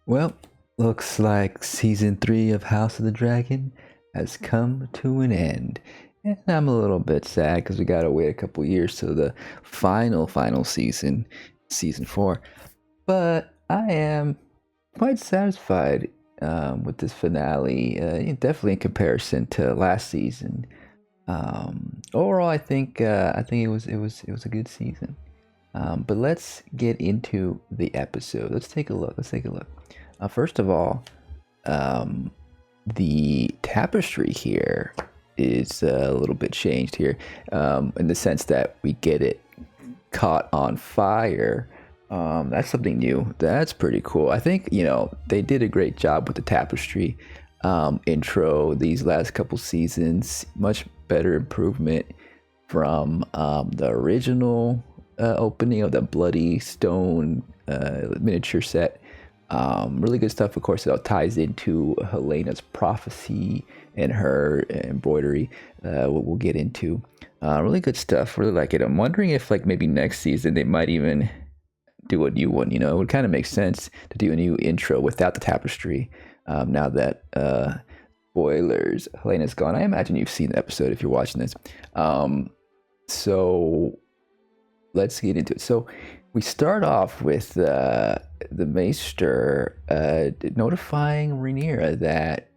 Well, looks like season 3 of House of the Dragon has come to an end. And I'm a little bit sad because we gotta wait a couple years till the final season, season 4. But I am quite satisfied with this finale, definitely in comparison to last season. Overall, I think it was a good season. But let's get into the episode. Let's take a look. First of all, um, the tapestry here is a little bit changed here, in the sense that we get it caught on fire. That's something new. That's pretty cool. I think they did a great job with the tapestry intro these last couple seasons. Much better improvement from the original opening of the Bloody Stone miniature set. Really good stuff. Of course, it all ties into Helena's prophecy and her embroidery. What we'll get into. Really good stuff. Really like it. I'm wondering if like maybe next season they might even do a new one. It would kind of make sense to do a new intro without the tapestry. Now that spoilers, Helena's gone. I imagine you've seen the episode if you're watching this. So let's get into it. So we start off with the Maester notifying Rhaenyra that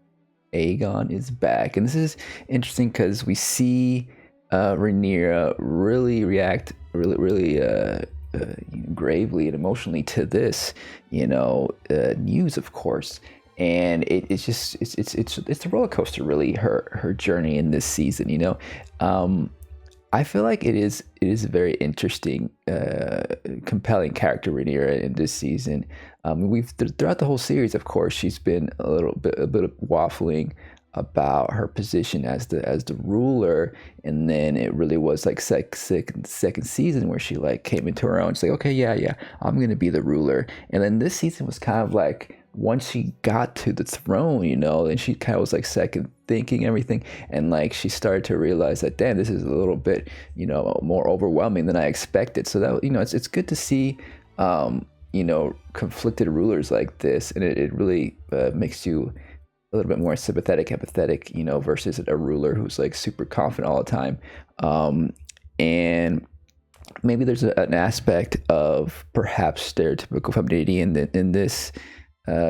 Aegon is back, and this is interesting because we see Rhaenyra really react really gravely and emotionally to this news, of course. And it's a roller coaster, really, her journey in this season. I feel like it is a very interesting, compelling character, Rhaenyra, in this season. We've throughout the whole series, of course, she's been a bit of waffling about her position as the ruler, and then it really was like second season where she like came into her own. She's like, okay, yeah, I'm gonna be the ruler. And then this season was kind of like once she got to the throne, and she kind of was like second thinking everything, and like she started to realize that, damn, this is a little bit more overwhelming than I expected. So that it's good to see conflicted rulers like this, and it really makes you a little bit more sympathetic, empathetic, versus a ruler who's like super confident all the time. And maybe there's an aspect of perhaps stereotypical femininity in this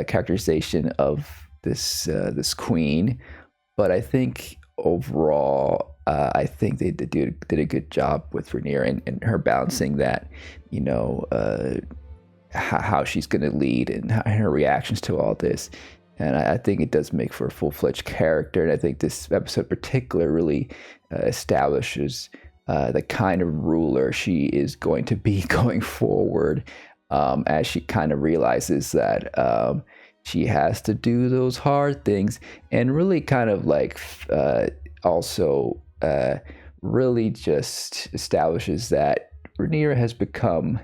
characterization of this queen, but I think overall, I think they did a good job with Rhaenyra and her balancing that, how she's going to lead and her reactions to all this. And I think it does make for a full-fledged character. And I think this episode in particular really establishes the kind of ruler she is going to be going forward, as she kind of realizes that she has to do those hard things, and really kind of like also really just establishes that Rhaenyra has become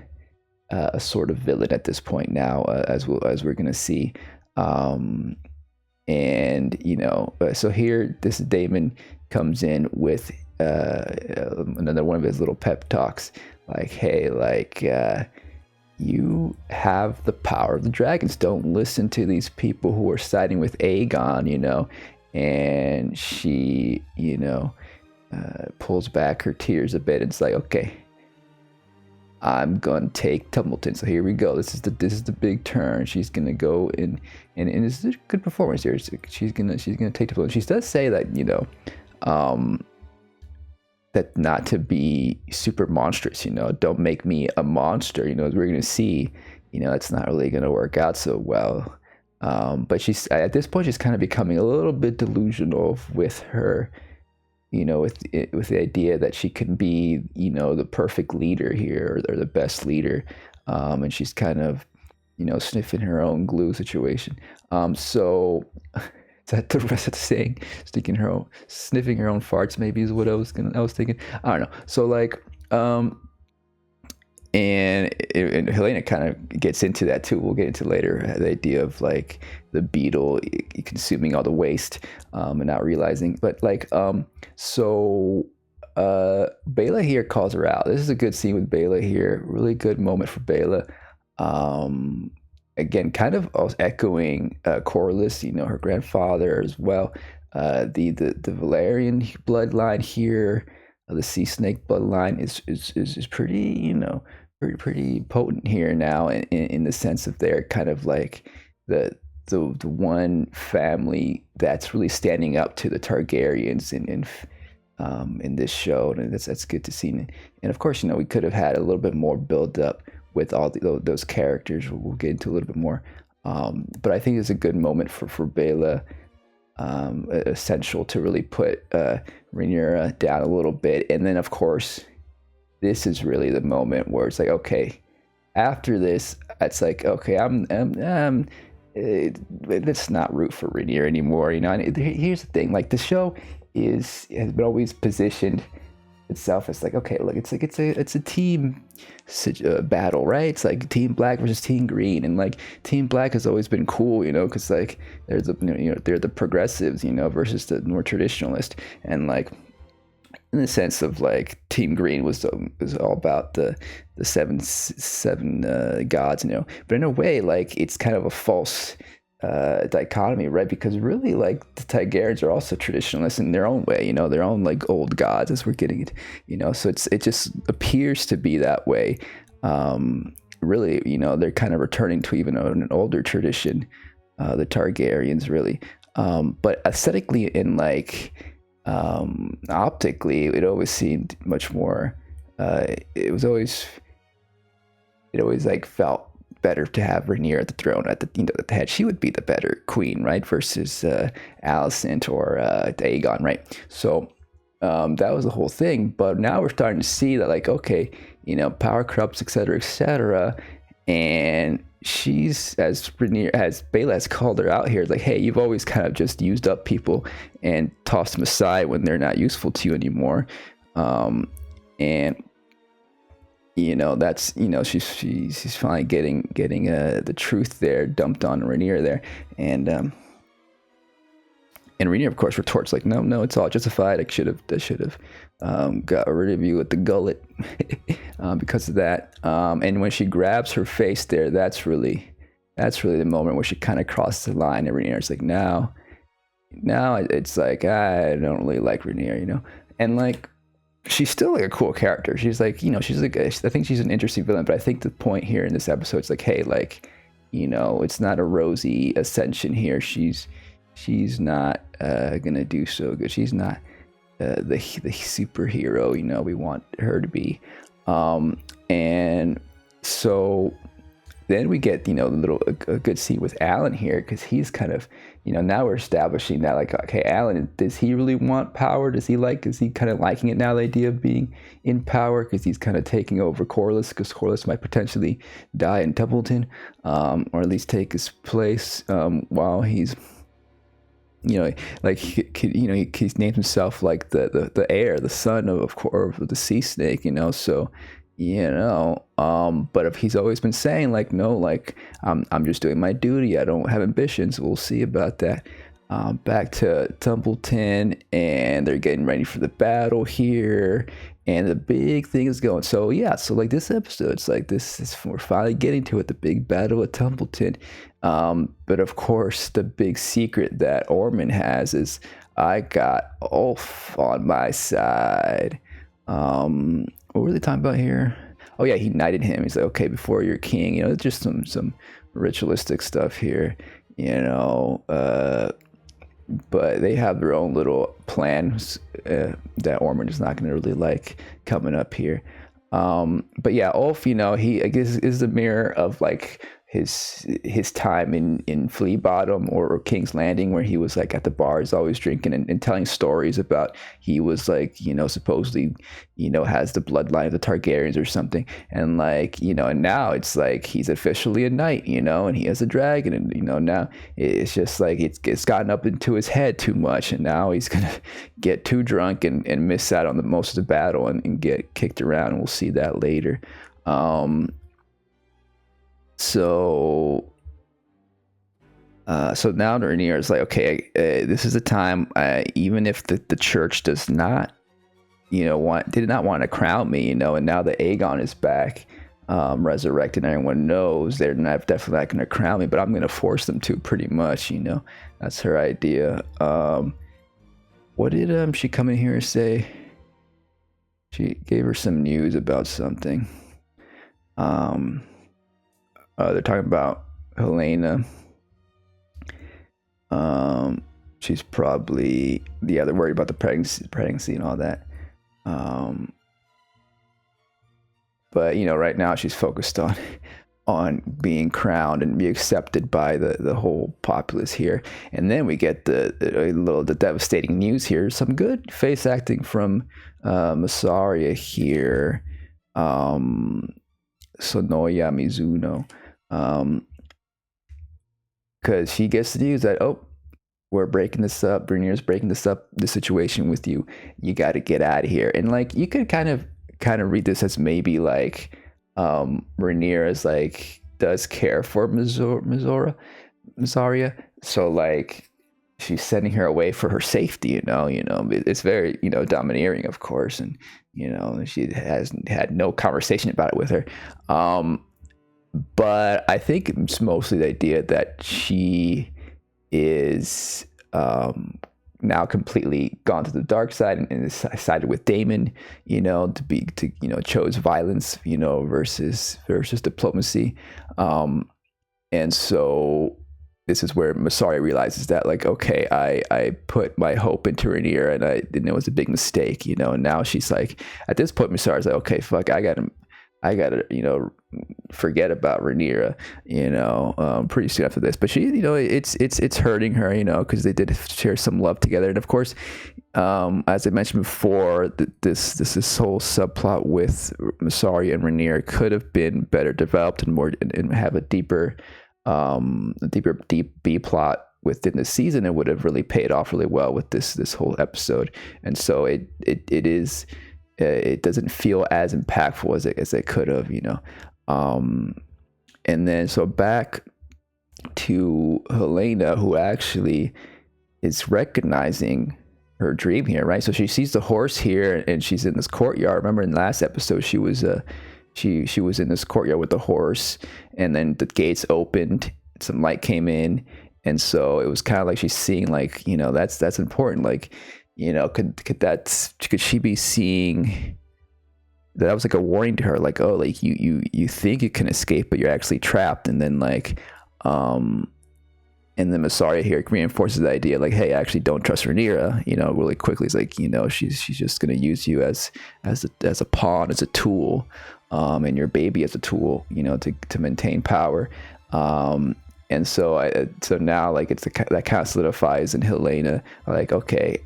a sort of villain at this point now, as we're gonna see. um, and so here this Damon comes in with another one of his little pep talks, like, hey, like, you have the power of the dragons, don't listen to these people who are siding with Aegon. And she pulls back her tears a bit, and it's like, okay, I'm gonna take Tumbleton. So here we go. This is the big turn. She's gonna go in, and this is a good performance here. She's gonna take Tumbleton. She does say that um, that not to be super monstrous. Don't make me a monster. As we're gonna see, it's not really gonna work out so well. But she's at this point, she's kind of becoming a little bit delusional with her, with the idea that she can be, the perfect leader here, or the best leader. And she's kind of, sniffing her own glue situation. So is that the rest of the saying? Sniffing her own farts, maybe, is what I was thinking. I don't know. So like, and Helena kind of gets into that too. We'll get into later, the idea of like the beetle consuming all the waste, and not realizing. But like, so Bela here calls her out. This is a good scene with Bela here. Really good moment for Bela. again, kind of also echoing Corlys, her grandfather as well. The Valerian bloodline here, the sea snake bloodline is pretty, pretty potent here now in the sense of they're kind of like the one family that's really standing up to the Targaryens in this show, and that's good to see. And of course, we could have had a little bit more build up with all those characters. We'll get into a little bit more, but I think it's a good moment for Bela. Essential to really put Rhaenyra down a little bit, and then of course, this is really the moment where it's like, okay, after this, it's like, okay, let's not root for Rhaenyra anymore. And here's the thing: like the show has been always positioned itself as like, okay, look, it's a team battle, right? It's like Team Black versus Team Green, and like Team Black has always been cool, because like there's they're the progressives, versus the more traditionalist, and like in the sense of like Team Green was all about the seven gods, but in a way, like it's kind of a false dichotomy, right? Because really, like the Targaryens are also traditionalists in their own way, their own like old gods, as we're getting it, so it just appears to be that way. Really, they're kind of returning to even an older tradition, the Targaryens, really. But aesthetically and like optically, it always seemed much more. It always like felt better to have Rhaenyra at the throne, at the head. She would be the better queen, right? Versus Alicent or Aegon, right? So that was the whole thing. But now we're starting to see that, like, okay, power corrupts, etc. And she's, as Bela has called her out here, like, hey, you've always kind of just used up people and tossed them aside when they're not useful to you anymore. And that's she's finally getting the truth there dumped on Rhaenyra there, and Rhaenyra of course retorts like, no, it's all justified. I should have got rid of you with the gullet because of that. And when she grabs her face there, that's really the moment where she kind of crosses the line, and Rhaenyra's like, now it's like, I don't really like Rhaenyra, and like, she's still like a cool character. She's like, she's like, I think she's an interesting villain, but I think the point here in this episode is like, hey, like, it's not a rosy ascension here. She's not gonna do so good. She's not the superhero, we want her to be. And so then we get, a good scene with Alan here, because he's kind of, now we're establishing that, like, okay, Alan, does he really want power? Is he kind of liking it now, the idea of being in power, because he's kind of taking over Corlys, because Corlys might potentially die in Templeton, or at least take his place while he's, like, he names himself like the heir, the son of the sea snake, so. But if he's always been saying like, no, like I'm just doing my duty, I don't have ambitions. We'll see about that. Back to Templeton, and they're getting ready for the battle here, and the big thing is going. So yeah, so like this episode, it's like we're finally getting to it, the big battle at Templeton. But of course, the big secret that Ormond has is, I got Ulf on my side. What were they talking about here? Oh yeah, he knighted him. He's like, okay, before you're king, just some ritualistic stuff here, but they have their own little plans that Ormond is not going to really like coming up here. But yeah, Ulf, he, I guess, is the mirror of like his time in Flea Bottom or King's Landing, where he was like at the bars always drinking and telling stories about he was like, supposedly, has the bloodline of the Targaryens or something. And like, and now it's like he's officially a knight, and he has a dragon, and, now it's just like it's gotten up into his head too much. And now he's going to get too drunk and miss out on the most of the battle and get kicked around. And we'll see that later. So now Rhaenyra is like, okay, this is the time. Even if the church does not, did not want to crown me, and now that Aegon is back, resurrected. And everyone knows they're not definitely not going to crown me, but I'm going to force them to, pretty much. That's her idea. What did she come in here and say? She gave her some news about something. They're talking about Helena. She's probably they're worried about the pregnancy and all that. But right now she's focused on being crowned and be accepted by the whole populace here. And then we get the devastating news here. Some good face acting from Masaria here. Sonoya Mizuno. Because she gets the news that, we're breaking this up. Rhaenyra's breaking this situation with you. You got to get out of here. And you could kind of read this as maybe Rhaenyra's does care for Masaria. So she's sending her away for her safety. It's very domineering, of course, and she has had no conversation about it with her. But I think it's mostly the idea that she is now completely gone to the dark side and sided with Daemon, to chose violence, versus diplomacy. And so this is where Masaria realizes that, okay, I put my hope into Rhaenyra and it was a big mistake, and now she's at this point, Masaria's okay, fuck, I gotta forget about Rhaenyra, pretty soon after this. But she, it's hurting her, because they did share some love together. And of course, as I mentioned before, this whole subplot with Masaria and Rhaenyra could have been better developed and have a deeper B plot within the season. It would have really paid off really well with this whole episode. And so it doesn't feel as impactful as it could have, and then so back to Helena, who actually is recognizing her dream here, right? So she sees the horse here, and she's in this courtyard. Remember in the last episode, she was in this courtyard with the horse, and then the gates opened, some light came in, and so it was kind of she's seeing that's important. Could she be seeing that was a warning to her, you think you can escape, but you're actually trapped. And then and then Masaria here reinforces the idea, hey, actually don't trust Rhaenyra, really quickly. It's she's just going to use you as a pawn, as a tool, and your baby as a tool, to maintain power. And so now it's that kind of solidifies in Helena, okay,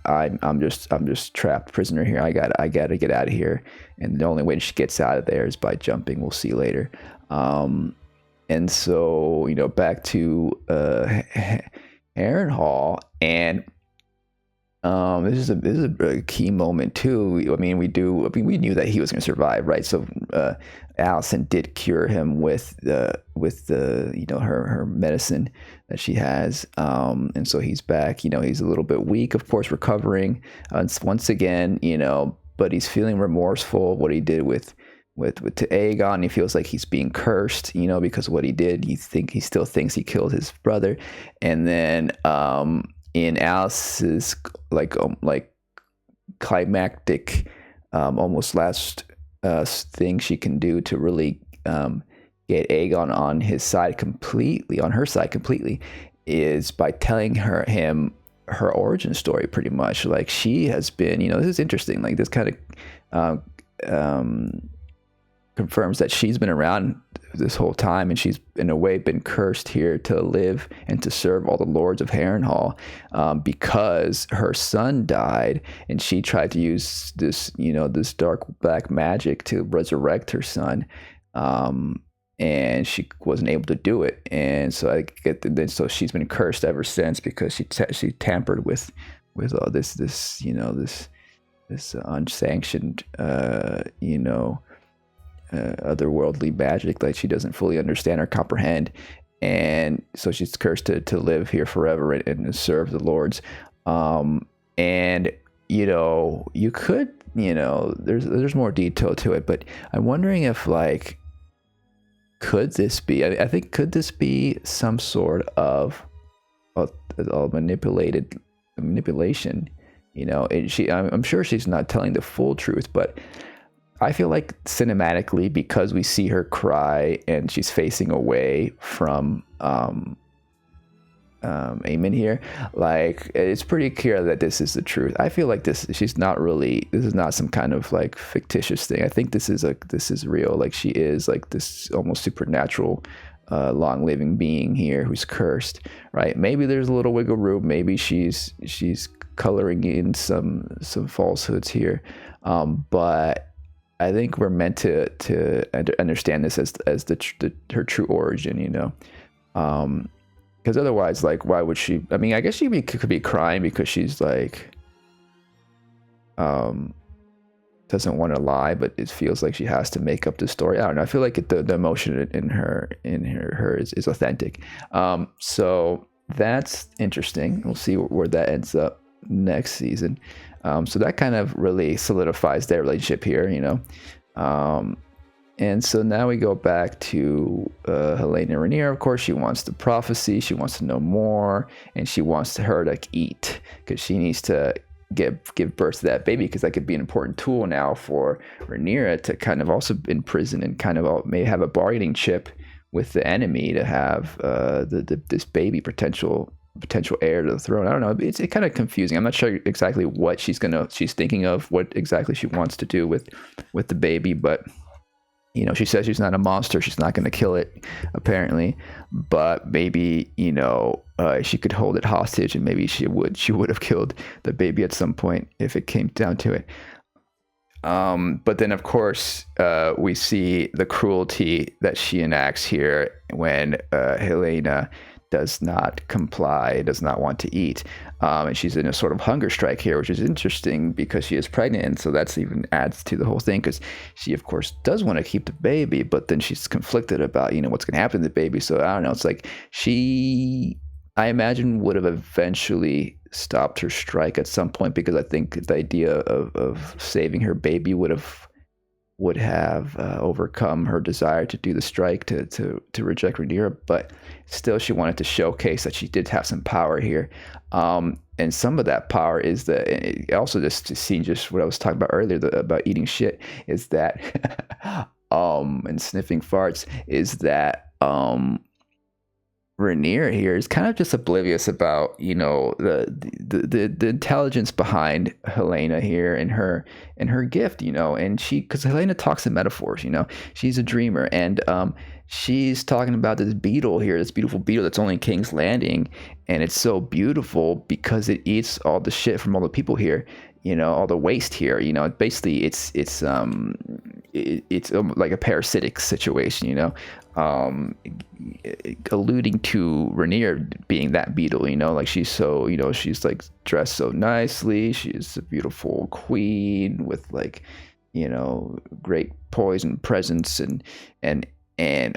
I'm just trapped prisoner here. I gotta get out of here, and the only way she gets out of there is by jumping. We'll see later. And so back to Harrenhal, and this is a key moment too. We knew that he was going to survive, right? So Alicent did cure him with the her medicine that she has, and so he's back. He's a little bit weak, of course, recovering once again. But he's feeling remorseful what he did with to Aegon. He feels like he's being cursed, because of what he did. He still thinks he killed his brother, and then in Alice's climactic, almost last thing she can do to really get Aegon on her side completely, is by telling him her origin story, pretty much. She has been, this is interesting. This kind of confirms that she's been around this whole time, and she's in a way been cursed here to live and to serve all the lords of Harrenhal, because her son died, and she tried to use this dark black magic to resurrect her son, and she wasn't able to do it. And so so she's been cursed ever since, because she tampered with all this unsanctioned otherworldly magic that she doesn't fully understand or comprehend, and so she's cursed to live here forever and serve the lords. And you could, there's more detail to it, but I'm wondering if like, could this be, I think, could this be some sort of a manipulation, and I'm sure she's not telling the full truth, but I feel like cinematically, because we see her cry and she's facing away from Eamon here, like it's pretty clear that this is the truth. I feel like this is not some kind of like fictitious thing. I think this is real. Like she is like this almost supernatural long living being here who's cursed, right? Maybe there's a little wiggle room, maybe she's coloring in some falsehoods here, but I think we're meant to understand this as her true origin, because otherwise, like, why would she? I mean, I guess could be crying because she's like, doesn't want to lie, but it feels like she has to make up the story. I don't know. I feel like the emotion in her is authentic. So that's interesting. We'll see where that ends up next season. So that kind of really solidifies their relationship here, and so now we go back to Helena Rhaenyra. Of course, she wants the prophecy. She wants to know more, and she wants her to eat because she needs to give birth to that baby, because that could be an important tool now for Rhaenyra to kind of also imprison and kind of may have a bargaining chip with the enemy to have this baby potential heir to the throne. I don't know. It's kind of confusing. I'm not sure exactly what she's thinking of, what exactly she wants to do with the baby, but she says she's not a monster. She's not going to kill it, apparently. But maybe, she could hold it hostage, and maybe she would have killed the baby at some point if it came down to it. But then, of course, we see the cruelty that she enacts here when Helena does not comply, does not want to eat. And she's in a sort of hunger strike here, which is interesting because she is pregnant. And so that's even adds to the whole thing, because she, of course, does want to keep the baby, but then she's conflicted about, what's going to happen to the baby. So I don't know. It's like I imagine, would have eventually stopped her strike at some point, because I think the idea of saving her baby would have overcome her desire to do the strike, to reject Rhaenyra. But still, she wanted to showcase that she did have some power here, and some of that power is also this scene, just what I was talking about earlier, about eating shit, is that and sniffing farts, is that Rhaenyra here is kind of just oblivious about the intelligence behind Helena here and her gift, and because Helena talks in metaphors, she's a dreamer, and she's talking about this beetle here, this beautiful beetle that's only in King's Landing, and it's so beautiful because it eats all the shit from all the people here, all the waste here, basically it's like a parasitic situation, alluding to Rhaenyra being that beetle, like she's so, she's like dressed so nicely, she's a beautiful queen with like, great poise and presence and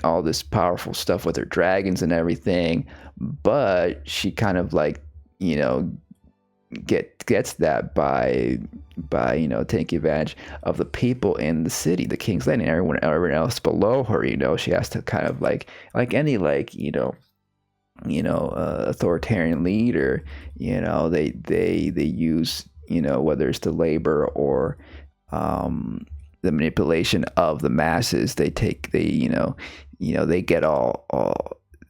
all this powerful stuff with her dragons and everything, but she kind of like, gets that by taking advantage of the people in the city, the King's Landing, everyone else below her. She has to kind of like any authoritarian leader, they use, whether it's the labor or the manipulation of the masses, they get all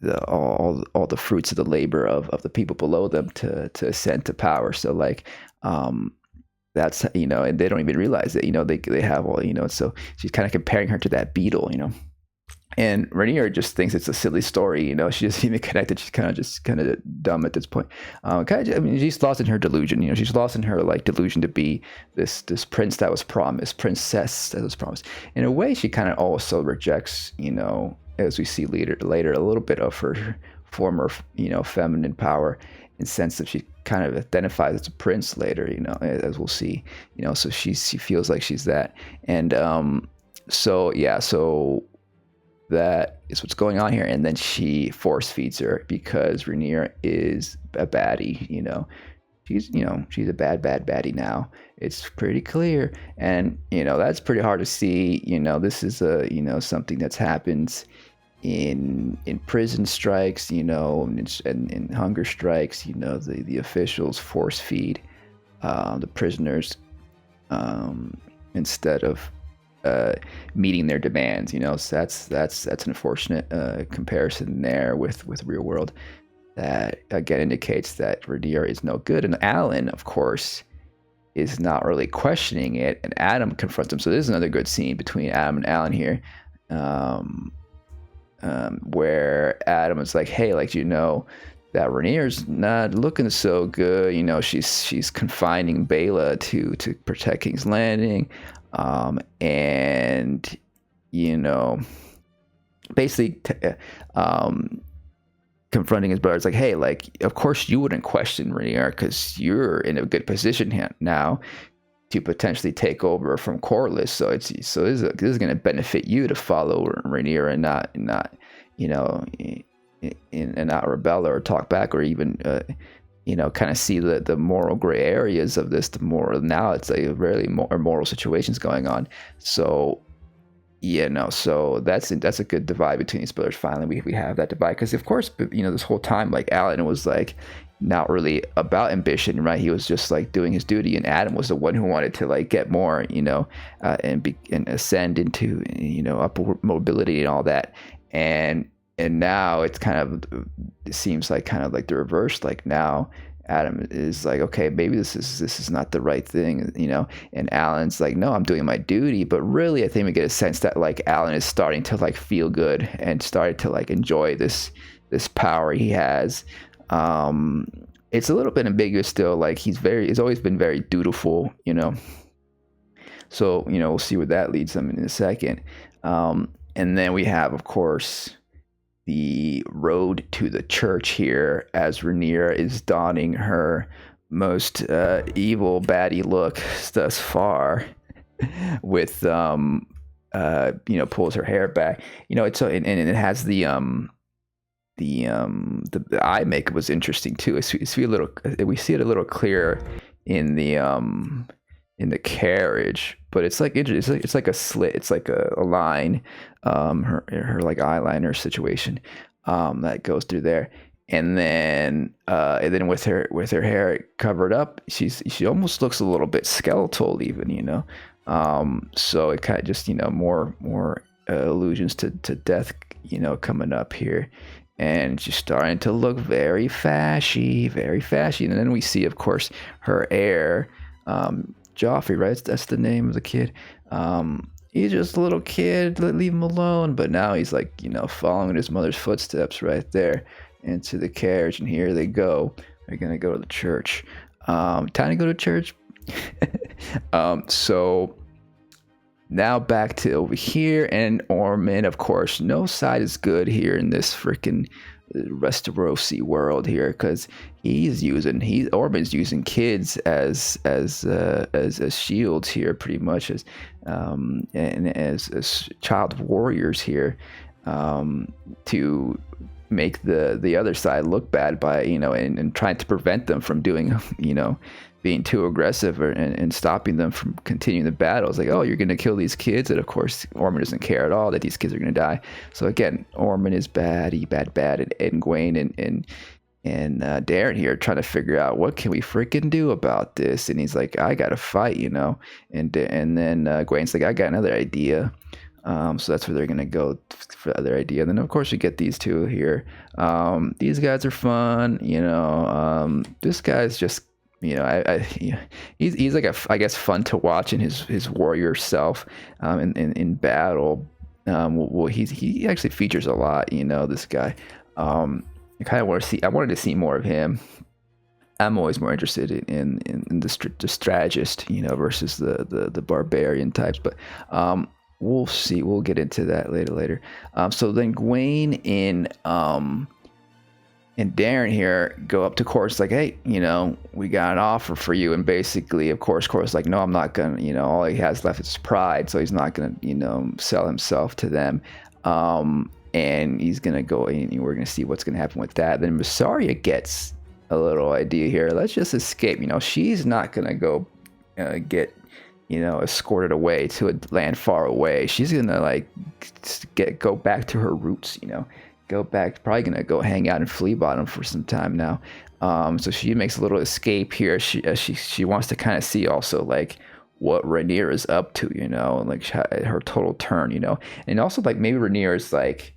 the fruits of the labor of the people below them to ascend to power. So like that's, and they don't even realize it, they have all, so she's kind of comparing her to that beetle, and Rhaenyra just thinks it's a silly story, she doesn't even connect it. She's kind of dumb at this point. She's lost in her delusion, she's lost in her like delusion to be this prince that was promised, princess that was promised. In a way, she kind of also rejects, as we see later, a little bit of her former, feminine power, in sense that she kind of identifies as a prince later, as we'll see, so she feels like she's that. And so that is what's going on here. And then she force feeds her because Rhaenyra is a baddie, she's a bad baddie now. It's pretty clear, and that's pretty hard to see. This is a something that's happens in prison strikes, and in hunger strikes. The officials force feed the prisoners instead of meeting their demands. So that's an unfortunate comparison there with real world. That again indicates that Rhaenyra is no good, and Alan, of course, is not really questioning it, and Adam confronts him. So this is another good scene between Adam and Alan here, where Adam is like, "Hey, like, that Rhaenyra's not looking so good. She's confining Bela to protect King's Landing, and basically." Confronting his brother, it's like, hey, like, of course you wouldn't question Rhaenyra because you're in a good position now to potentially take over from Corlys. So this is going to benefit you to follow Rhaenyra and not and not rebel or talk back or even kind of see the moral gray areas of this. The moral now it's like really moral situations going on. So. So that's a good divide between these brothers. Finally, we have that divide because, of course, this whole time, like, Alan was like not really about ambition, right? He was just like doing his duty, and Adam was the one who wanted to like get more, and ascend into upward mobility and all that. And now it seems like kind of like the reverse. Like now Adam is like, okay, maybe this is not the right thing, and Alan's like, no, I'm doing my duty. But really, I think we get a sense that like Alan is starting to like feel good and started to like enjoy this power he has. It's a little bit ambiguous still. Like he's always been very dutiful, so we'll see where that leads them in a second. And then we have, of course, the road to the church here as Rhaenyra is donning her most evil baddie look thus far with pulls her hair back. It's and it has the eye makeup was interesting too. We see it a little clearer in the carriage, but it's like a slit. It's like a line, her like eyeliner situation that goes through there, and then with her hair covered up, she almost looks a little bit skeletal even, so it kind of just more allusions to death coming up here. And she's starting to look very fashy. And then we see, of course, her heir, Joffrey, right? That's the name of the kid. He's just a little kid, leave him alone. But now he's like, following his mother's footsteps right there into the carriage. And here they go. They're going to go to the church. Time to go to church. So now back to over here, and Ormond, of course, no side is good here in this freaking Westerosi world here, because Ormond's using kids as shields here, pretty much and as child warriors here, to make the other side look bad by and trying to prevent them from doing being too aggressive and stopping them from continuing the battle. It's like, oh, you're going to kill these kids. And of course, Ormond doesn't care at all that these kids are going to die. So again, Ormond is bad. And Gwaine and Darren here trying to figure out what can we freaking do about this. And he's like, I got to fight, And then Gwaine's like, I got another idea. So that's where they're going to go for the other idea. And then, of course, we get these two here. These guys are fun. This guy's just, he's like I guess fun to watch in his warrior self in battle. Well, he actually features a lot. This guy. I kind of wanted to see more of him. I'm always more interested in the strategist, versus the barbarian types. But we'll see. We'll get into that later. So then Gwaine and Darren here go up to Corlys like, hey, we got an offer for you. And basically, of course, Corlys like, no, I'm not going to, all he has left is pride. So he's not going to, sell himself to them. And he's going to go and we're going to see what's going to happen with that. Then Mysaria gets a little idea here. Let's just escape. She's not gonna go get escorted away to a land far away. She's gonna like go back to her roots. Go back. Probably gonna go hang out in Flea Bottom for some time now. So she makes a little escape here. She wants to kind of see also like what Rhaenyra is up to, and like her total turn, and also like maybe Rhaenyra is like,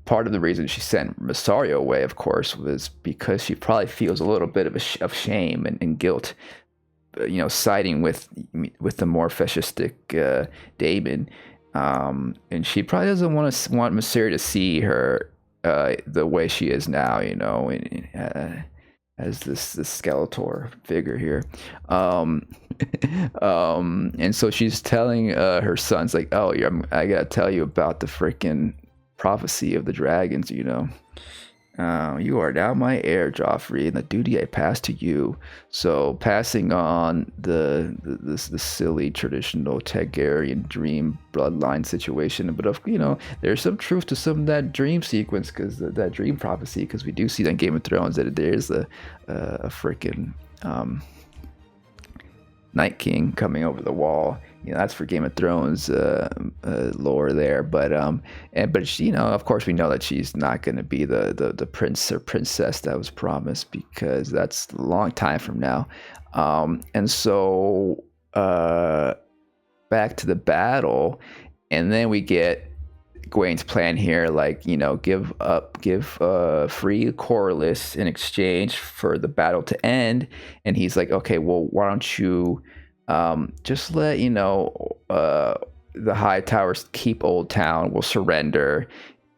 part of the reason she sent Mysario away, of course, was because she probably feels a little bit of shame and guilt, siding with the more fascistic Daemon, and she probably doesn't want Mysario to see her the way she is now, as this Skeletor figure here, and so she's telling her sons like, oh yeah, I gotta tell you about the freaking prophecy of the dragons. You are now my heir, Joffrey, and the duty I pass to you. So passing on the silly traditional Targaryen dream bloodline situation, but there's some truth to some of that dream sequence, because that dream prophecy, because we do see that in Game of Thrones that there's a freaking Night King coming over the wall. That's for Game of Thrones lore there, but of course we know that she's not going to be the prince or princess that was promised, because that's a long time from now. And so back to the battle, and then we get Gwain's plan here, like give free Corlys in exchange for the battle to end, and he's like, okay, well, why don't you just let the High Towers keep Old Town, we'll surrender,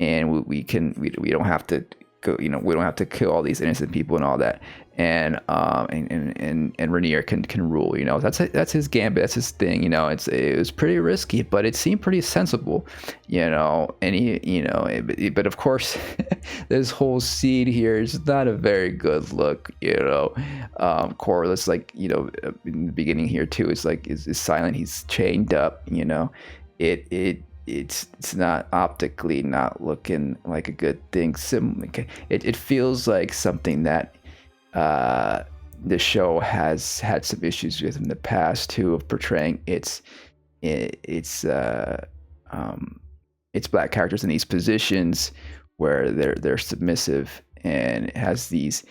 and we don't have to go, we don't have to kill all these innocent people and all that, and Rhaenyra can rule. That's his gambit, that's his thing. It was pretty risky, but it seemed pretty sensible. And he, but of course, this whole scene here is not a very good look. Corlys, like, in the beginning here too, is like is silent. He's chained up. It's not optically not looking like a good thing. It feels like something that the show has had some issues with in the past too, of portraying its black characters in these positions where they're submissive, and it has these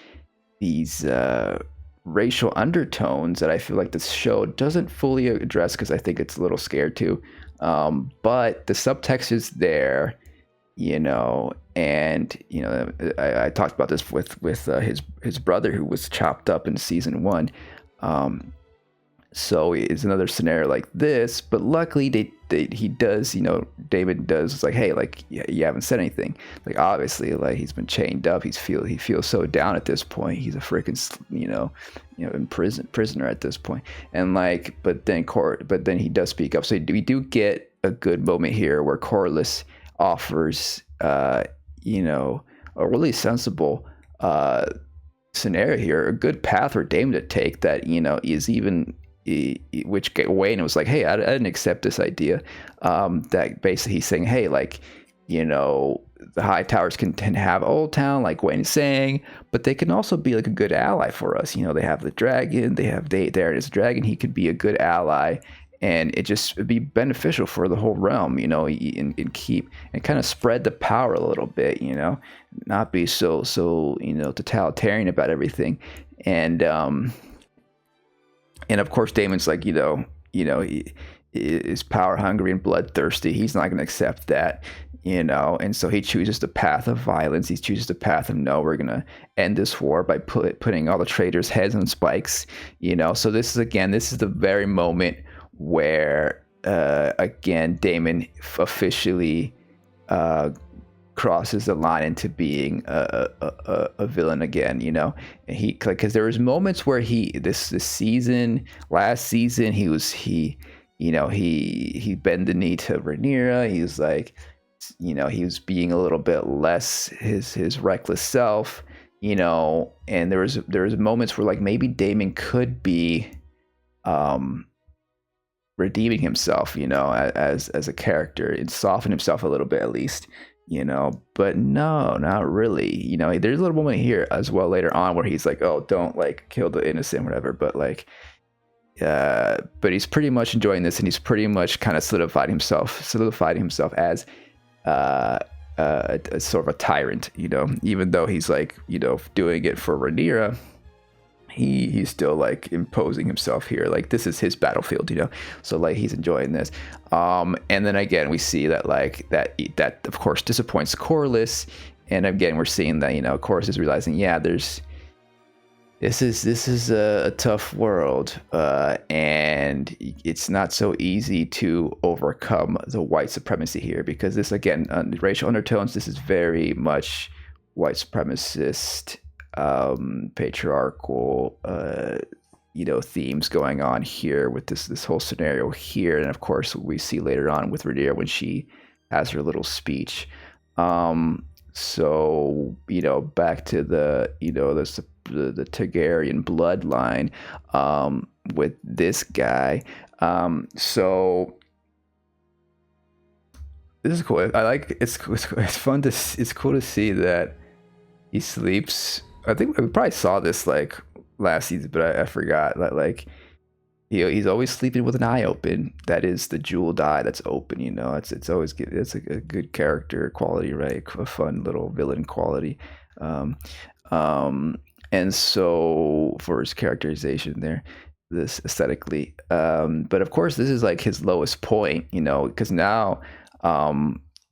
racial undertones that I feel like this show doesn't fully address, because I think it's a little scared too. But the subtext is there, and I talked about this with his brother, who was chopped up in season 1. So it's another scenario like this, but luckily he does, David does, it's like, hey, like, you haven't said anything. Like, obviously, like, he's been chained up. He feels so down at this point. He's a freaking, in prisoner at this point. And like, but then he does speak up. So we do get a good moment here where Corlys offers, a really sensible scenario here, a good path for Daemon to take that, is even, which get away, and it was like, hey, I didn't accept this idea. That basically he's saying, hey, like, the High Towers can have Old Town, like Wayne is saying, but they can also be like a good ally for us. They have the dragon, there is a dragon. He could be a good ally, and it'd be beneficial for the whole realm, and keep and kind of spread the power a little bit, not be so totalitarian about everything. And of course, Daemon's like, he is power hungry and bloodthirsty. He's not going to accept that, and so he chooses the path of violence. He chooses the path of, no, we're going to end this war by putting all the traitors' heads on spikes, So this is the very moment where, again, Daemon officially crosses the line into being a villain again, and he, because there was moments where last season he bent the knee to Rhaenyra. He was like, he was being a little bit less his reckless self, and there was moments where like maybe Daemon could be redeeming himself, as a character, and soften himself a little bit at least. but no, not really. There's a little moment here as well later on where he's like, oh, don't like kill the innocent, whatever. But like, but he's pretty much enjoying this, and he's pretty much kind of solidified himself as a sort of a tyrant, even though he's like, doing it for Rhaenyra. He's still like imposing himself here, like this is his battlefield, so like he's enjoying this. And then again we see that like that of course disappoints Corlys, and again we're seeing that Corlys is realizing, yeah, this is a tough world, and it's not so easy to overcome the white supremacy here, because this again, racial undertones, this is very much white supremacist, patriarchal themes going on here with this whole scenario here. And of course we see later on with Rhaenyra when she has her little speech. So back to the the Targaryen bloodline, with this guy. So this is cool. I like it's fun to it's cool to see that he sleeps. I think we probably saw this like last season, but I forgot that like he's always sleeping with an eye open. That is the jeweled eye that's open. It's always good. It's a good character quality, right? A fun little villain quality. And so for his characterization there, this aesthetically, but of course this is like his lowest point, because now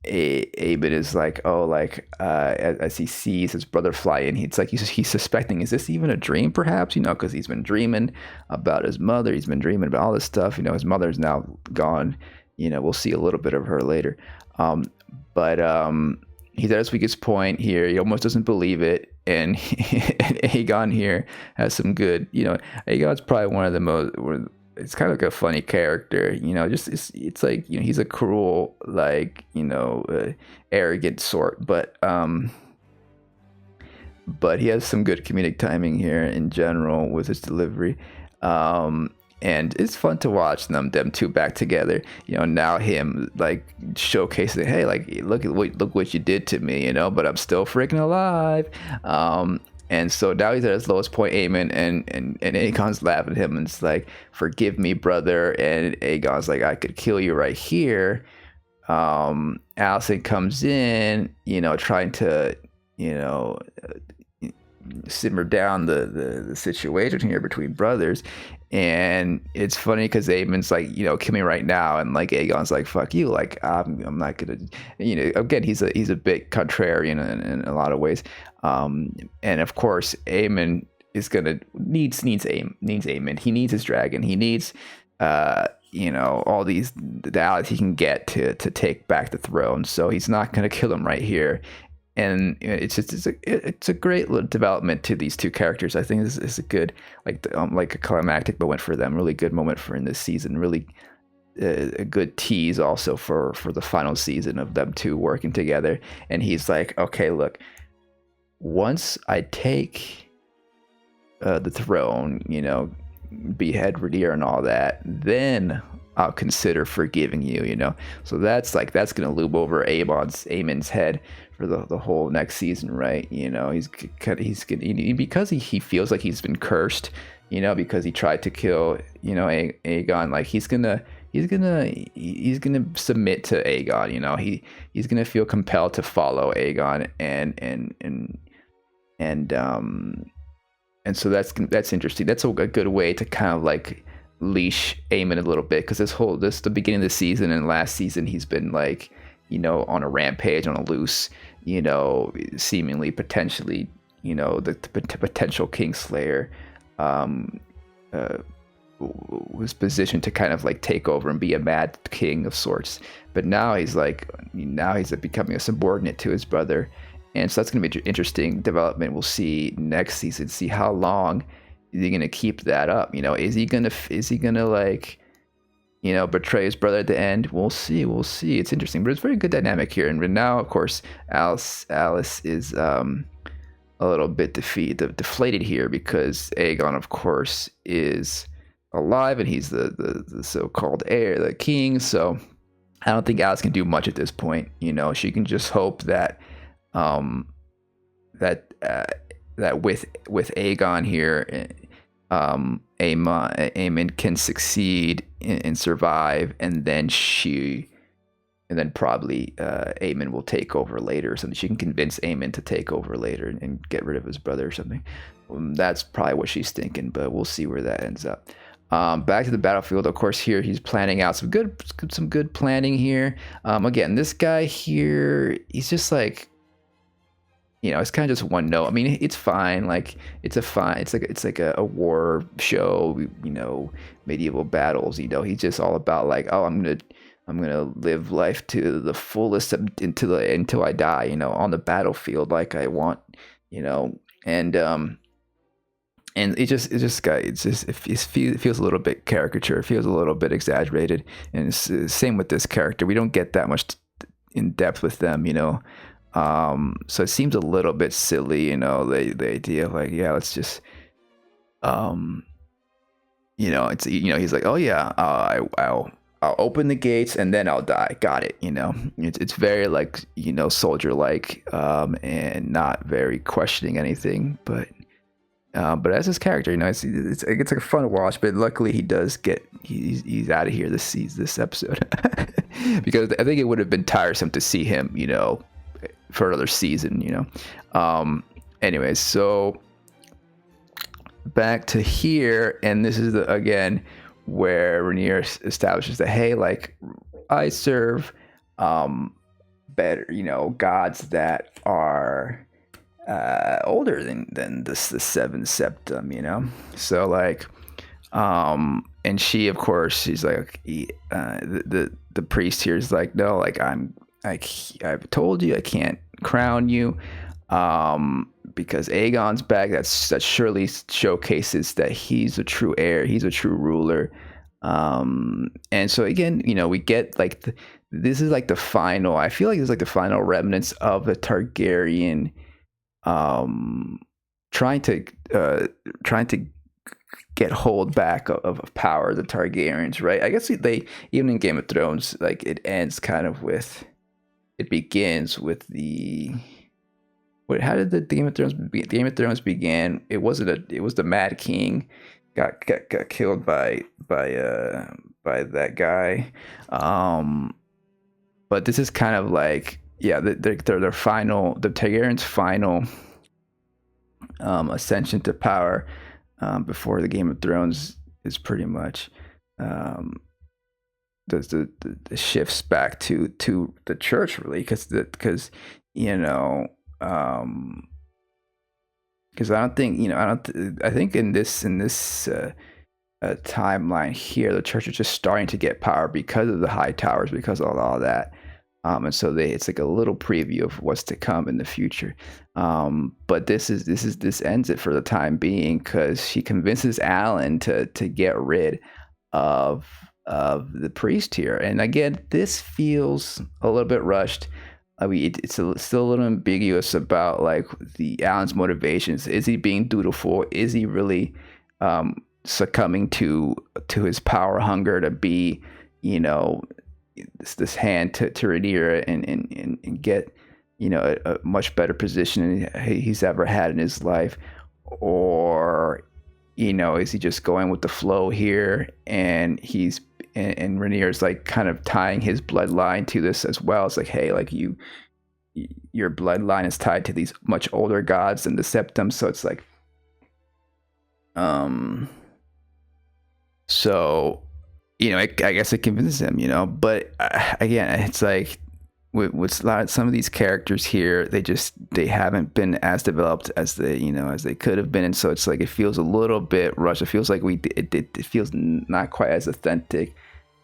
Aemon is like, oh, like as he sees his brother fly in, he's suspecting, is this even a dream, perhaps, because he's been dreaming about his mother, he's been dreaming about all this stuff, his mother's now gone, we'll see a little bit of her later, but he's at his weakest point here. He almost doesn't believe it, and Aegon here has some good, Aegon's probably one of the most, it's kind of like a funny character, just it's like, he's a cruel, like, arrogant sort, but he has some good comedic timing here in general with his delivery, and it's fun to watch them two back together. Now him like showcasing, hey, like look what you did to me, but I'm still freaking alive. And so now he's at his lowest point, Aemon, and Aegon's laughing at him, and it's like, forgive me, brother. And Aegon's like, I could kill you right here. Alicent comes in, trying to, simmer down the situation here between brothers. And it's funny because Aemon's like, kill me right now, and like Aegon's like, fuck you, like I'm not gonna, again he's a bit contrarian in a lot of ways, and of course Aemon is gonna needs Aemon. He needs his dragon. He needs all these the allies he can get to take back the throne. So he's not gonna kill him right here. And it's a great little development to these two characters. I think this is a good, like a climactic moment for them. Really good moment for in this season. Really a good tease also for the final season of them two working together. And he's like, okay, look, once I take the throne, behead Rhaenyra and all that, then I'll consider forgiving you, So that's gonna loop over Aemon's head for the whole next season, right? He's gonna, because he feels like he's been cursed, because he tried to kill, Aegon. Like he's gonna submit to Aegon. He's gonna feel compelled to follow Aegon, and so that's interesting. That's a good way to kind of like leash Aemon a little bit, because the beginning of the season and last season he's been like, on a rampage, on a loose, seemingly potentially, the potential Kingslayer was positioned to kind of like take over and be a mad king of sorts. But now he's becoming a subordinate to his brother, and so that's going to be an interesting development. We'll see next season, see how long is he going to keep that up. Is he gonna like, betray his brother at the end? We'll see. It's interesting, but it's very good dynamic here. And now, of course, Alice is a little bit deflated here, because Aegon, of course, is alive, and he's the so-called heir, the king. So I don't think Alice can do much at this point. You know, she can just hope that um, that that with Aegon here, Aemon can succeed and survive, and then probably Aemon will take over later or something. She can convince Aemon to take over later and get rid of his brother or something. That's probably what she's thinking, but we'll see where that ends up. Back to the battlefield. Of course, here he's planning out some good planning here. Again, this guy here, he's just like, you know, it's kind of just one note. I mean, it's fine. Like it's like a war show. You know, medieval battles. You know, he's just all about like, oh, I'm gonna live life to the fullest until I die. You know, on the battlefield like I want. You know, and it feels a little bit caricature. It feels a little bit exaggerated, and it's same with this character. We don't get that much in depth with them, you know. So it seems a little bit silly, you know, the idea of like, yeah, let's just, you know, it's, you know, he's like, oh yeah, I'll open the gates and then I'll die. Got it. You know, it's very like, you know, soldier like, and not very questioning anything, but as his character, you know, it's like a fun watch. But luckily, he's out of here this episode because I think it would have been tiresome to see him, you know, for another season, you know. Anyways, so back to here, and this is again where Rhaenyra establishes that, hey, like I serve better, you know, gods that are older than the seven septum, you know. So like, and she, of course, she's like, the priest here is like, no, like I've told you I can't crown you, because Aegon's back. That surely showcases that he's a true heir. He's a true ruler. And so again, you know, we get like this is like the final. I feel like it's like the final remnants of the Targaryen. Trying to get hold back of power, the Targaryens, right? I guess they even in Game of Thrones, like it begins with the how did the Game of Thrones began? It was the Mad King got killed by that guy. But this is kind of like, yeah, their final, the Targaryens' final ascension to power before the Game of Thrones is pretty much the shifts back to the church, really, because you know, because I think in this timeline here, the church is just starting to get power because of the high towers, because of all that. And so it's like a little preview of what's to come in the future. But this ends it for the time being, because she convinces Alan to get rid of the priest here. And again, this feels a little bit rushed. I mean, it's still a little ambiguous about like the Alan's motivations. Is he being dutiful? Is he really succumbing to his power hunger to be, you know, this hand to Rhaenyra and get, you know, a much better position he's ever had in his life? Or, you know, is he just going with the flow here, and and Rhaenyra's like kind of tying his bloodline to this as well? It's like, hey, like your bloodline is tied to these much older gods than the Septum, so it's like, so, you know, I guess it convinces him, you know. But again, it's like with some of these characters here, they haven't been as developed as they could have been, and so it's like it feels a little bit rushed. It feels like it feels not quite as authentic,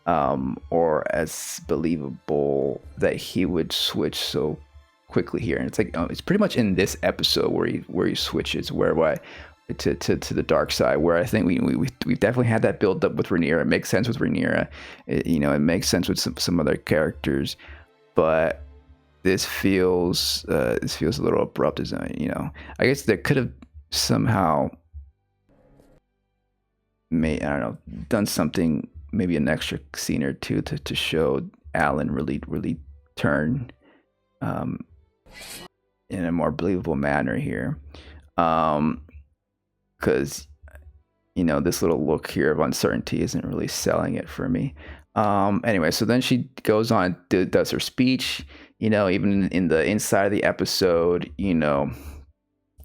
or as believable that he would switch so quickly here. And it's like, it's pretty much in this episode where he switches to the dark side, where I think we've definitely had that build up with Rhaenyra. It makes sense with Rhaenyra. It makes sense with some other characters, but this feels a little abrupt, as I guess there could have somehow done something, maybe an extra scene or two to show Alan really turn in a more believable manner here. Because this little look here of uncertainty isn't really selling it for me. Anyway, so then she goes on, does her speech. Even in the inside of the episode,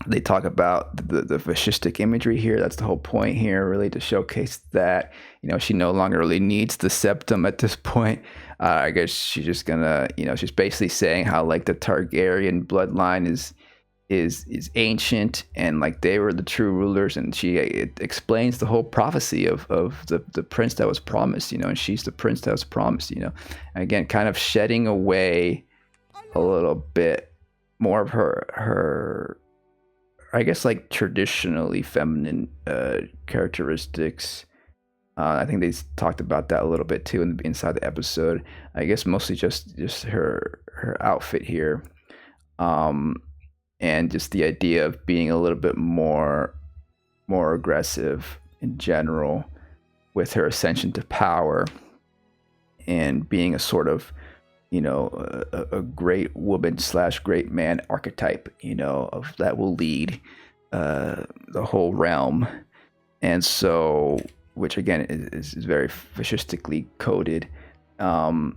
they talk about the fascistic imagery here. That's the whole point here, really, to showcase that she no longer really needs the septum at this point. I guess she's just gonna, she's basically saying how like the Targaryen bloodline is ancient, and like they were the true rulers, and it explains the whole prophecy of the prince that was promised, and she's the prince that was promised, again, kind of shedding away a little bit more of her I guess like traditionally feminine characteristics. I think they talked about that a little bit too inside the episode. I guess mostly just her outfit here. And just the idea of being a little bit more aggressive in general with her ascension to power, and being a sort of a great woman / great man archetype, of that will lead the whole realm. And so, which again is very fascistically coded, and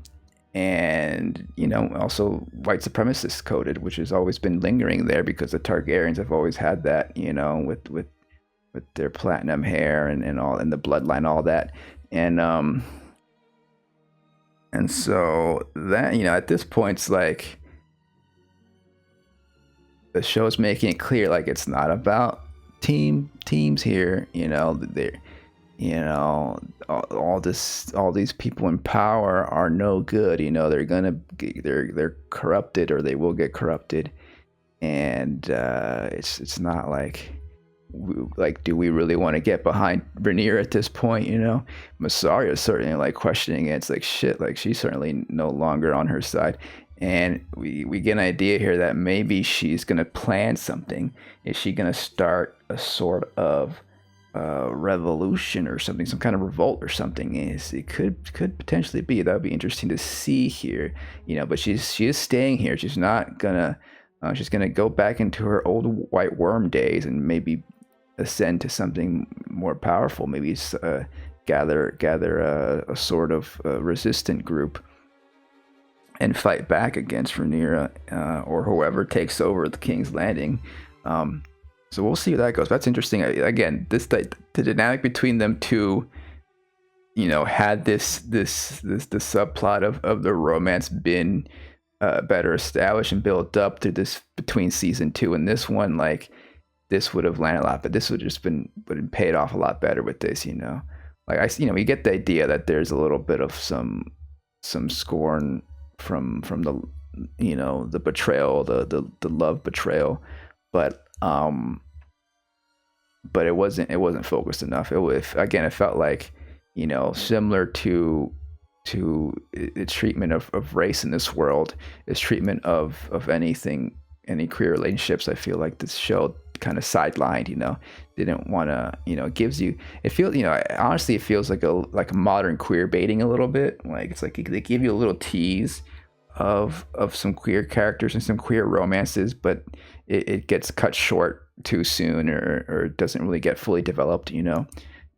also white supremacist coded, which has always been lingering there because the Targaryens have always had that, with their platinum hair and all, and the bloodline, all that. And so that, at this point, it's like the show's making it clear, like it's not about teams here. They're, all these people in power are no good. They're corrupted, or they will get corrupted, and it's not like do we really want to get behind Rhaenyra at this point? Mysaria is certainly like questioning it. It's like shit, like she's certainly no longer on her side. And we get an idea here that maybe she's gonna plan something. Is she gonna start a sort of revolution or something, some kind of revolt or something? It could potentially be. That would be interesting to see here. But she is staying here. She's not gonna she's gonna go back into her old White Worm days and maybe ascend to something more powerful. Maybe gather a sort of resistant group and fight back against Rhaenyra, or whoever takes over the King's Landing. So we'll see how that goes. That's interesting. Again, the dynamic between them two, had this the subplot of the romance been better established and built up through this, between season 2 and this one, like this would have landed a lot, but this would just been paid off a lot better with this. Like we get the idea that there's a little bit of some scorn from the the betrayal, the love betrayal, but it wasn't focused enough. It felt like similar to its treatment of race in this world, its treatment of anything, any queer relationships. I feel like this show kind of sidelined, didn't want to, gives you, it feels, honestly, it feels like a modern queer baiting a little bit. Like it's like they give you a little tease of some queer characters and some queer romances, but it gets cut short too soon, or doesn't really get fully developed.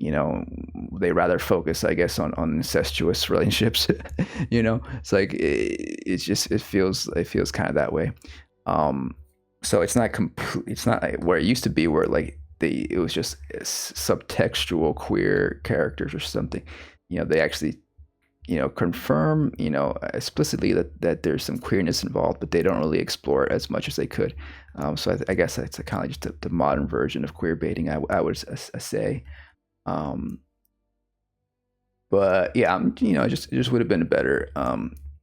They rather focus, I guess, on incestuous relationships. It's like it feels kind of that way. So it's not it's not like where it used to be, where like it was just subtextual queer characters or something. They actually confirm explicitly that there's some queerness involved, but they don't really explore it as much as they could. So I guess it's kind of just the modern version of queer baiting, I would say. But yeah, it just would have been better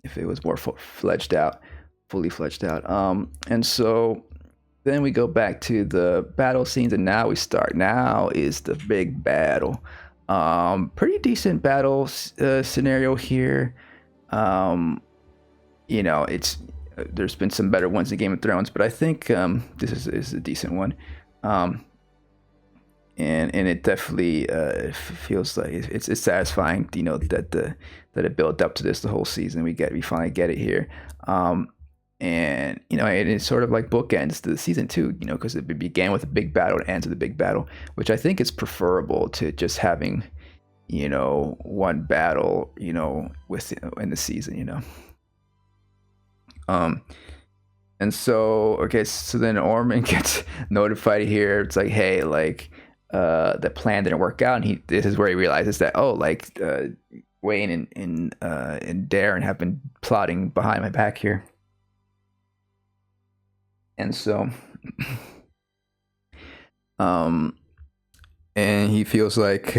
if it was more fully fledged out. And so then we go back to the battle scenes, and now is the big battle. Pretty decent battle scenario here. It's there's been some better ones in Game of Thrones, but I think this is a decent one. and it definitely feels like it's satisfying, that it built up to this the whole season. We finally get it here. And it's sort of like bookends to the season too, because it began with a big battle and ends with a big battle, which I think is preferable to just having one battle in the season. And so, okay, so then Orman gets notified here. It's like, hey, like the plan didn't work out, and this is where he realizes that, oh, like Wayne and Darren have been plotting behind my back here. And so and he feels like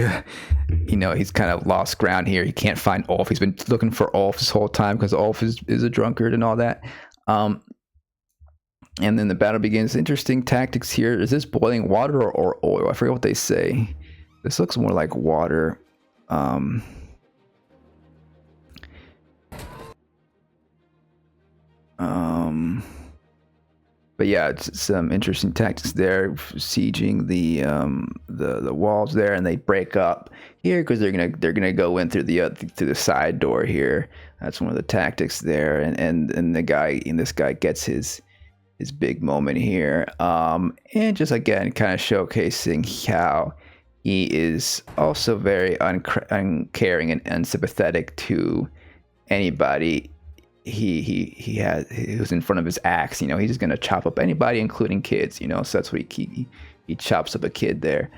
he's kind of lost ground here. He can't find Ulf. He's been looking for Ulf this whole time because Ulf is a drunkard and all that. And then the battle begins. Interesting tactics here. Is this boiling water or oil? I forget what they say. This looks more like water. But yeah, it's some interesting tactics there, sieging the walls there, and they break up here because they're gonna go in through the side door here. That's one of the tactics there, and this guy gets his big moment here, and just again kind of showcasing how he is also very uncaring and unsympathetic to anybody who's in front of his axe. He's just gonna chop up anybody, including kids. So that's what he chops up a kid there.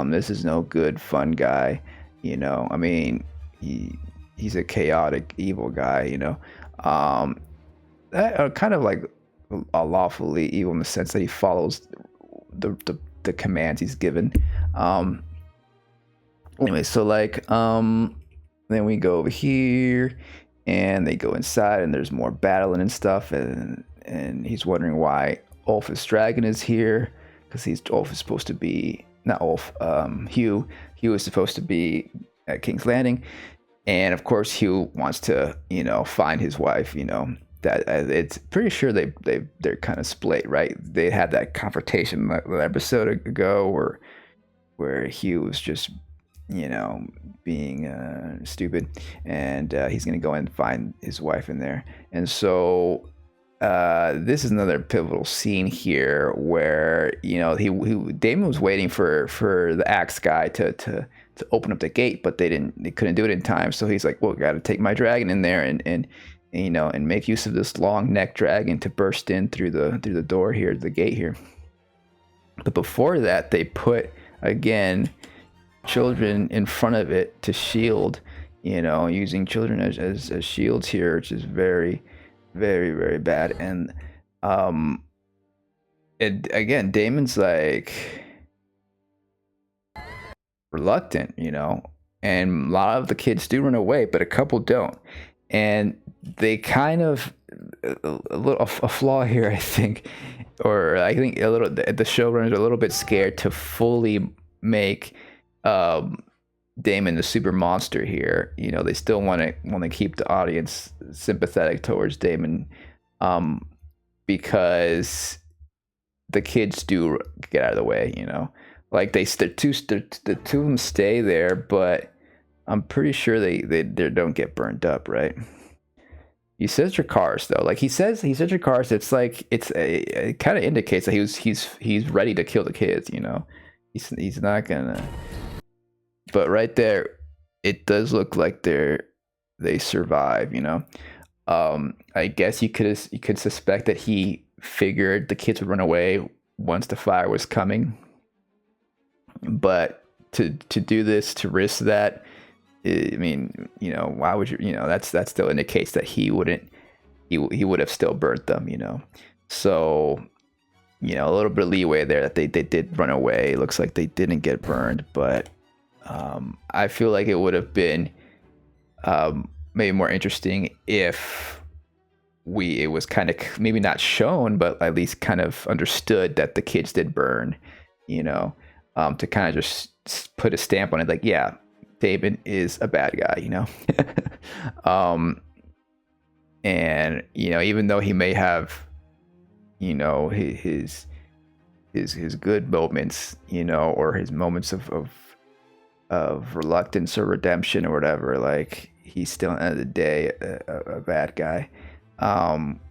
This is no good fun guy. I mean, he's a chaotic evil guy. That kind of like lawfully evil in the sense that he follows the commands he's given. Anyway, so like then we go over here and they go inside and there's more battling and stuff, and he's wondering why Ulf's dragon is here, because Ulf is supposed to be not Ulf, Hugh is supposed to be at King's Landing, and of course Hugh wants to find his wife. That it's pretty sure they're kind of split, right? They had that confrontation an episode ago where Hugh was just being stupid, and he's gonna go and find his wife in there. And so this is another pivotal scene here where Damon was waiting for the axe guy to open up the gate, but they couldn't do it in time. So he's like, well, gotta take my dragon in there and make use of this long neck dragon to burst in through the door here, the gate here. But before that, they put again children in front of it to shield, using children as shields here, which is very, very, very bad. And again, Damon's like reluctant, and a lot of the kids do run away, but a couple don't. And they kind of a flaw here, I think, or I think the showrunners are a little bit scared to fully make Damon the super monster here. They still want to keep the audience sympathetic towards Damon, because the kids do get out of the way. Like the two of them stay there, but I'm pretty sure they don't get burned up, right? He says your cars though. Like he says your cars. It's like it kind of indicates that he's ready to kill the kids. He's not gonna. But right there, it does look like they survive. I guess you could suspect that he figured the kids would run away once the fire was coming. But to do this, to risk that, I mean, why would you? That still indicates that he would have still burnt them. So a little bit of leeway there that they did run away. It looks like they didn't get burned, but I feel like it would have been maybe more interesting if it was kind of maybe not shown, but at least kind of understood that the kids did burn, to kind of just put a stamp on it, like, yeah, David is a bad guy, and even though he may have his his good moments, or his moments of reluctance or redemption or whatever. Like, he's still at the end of the day a bad guy.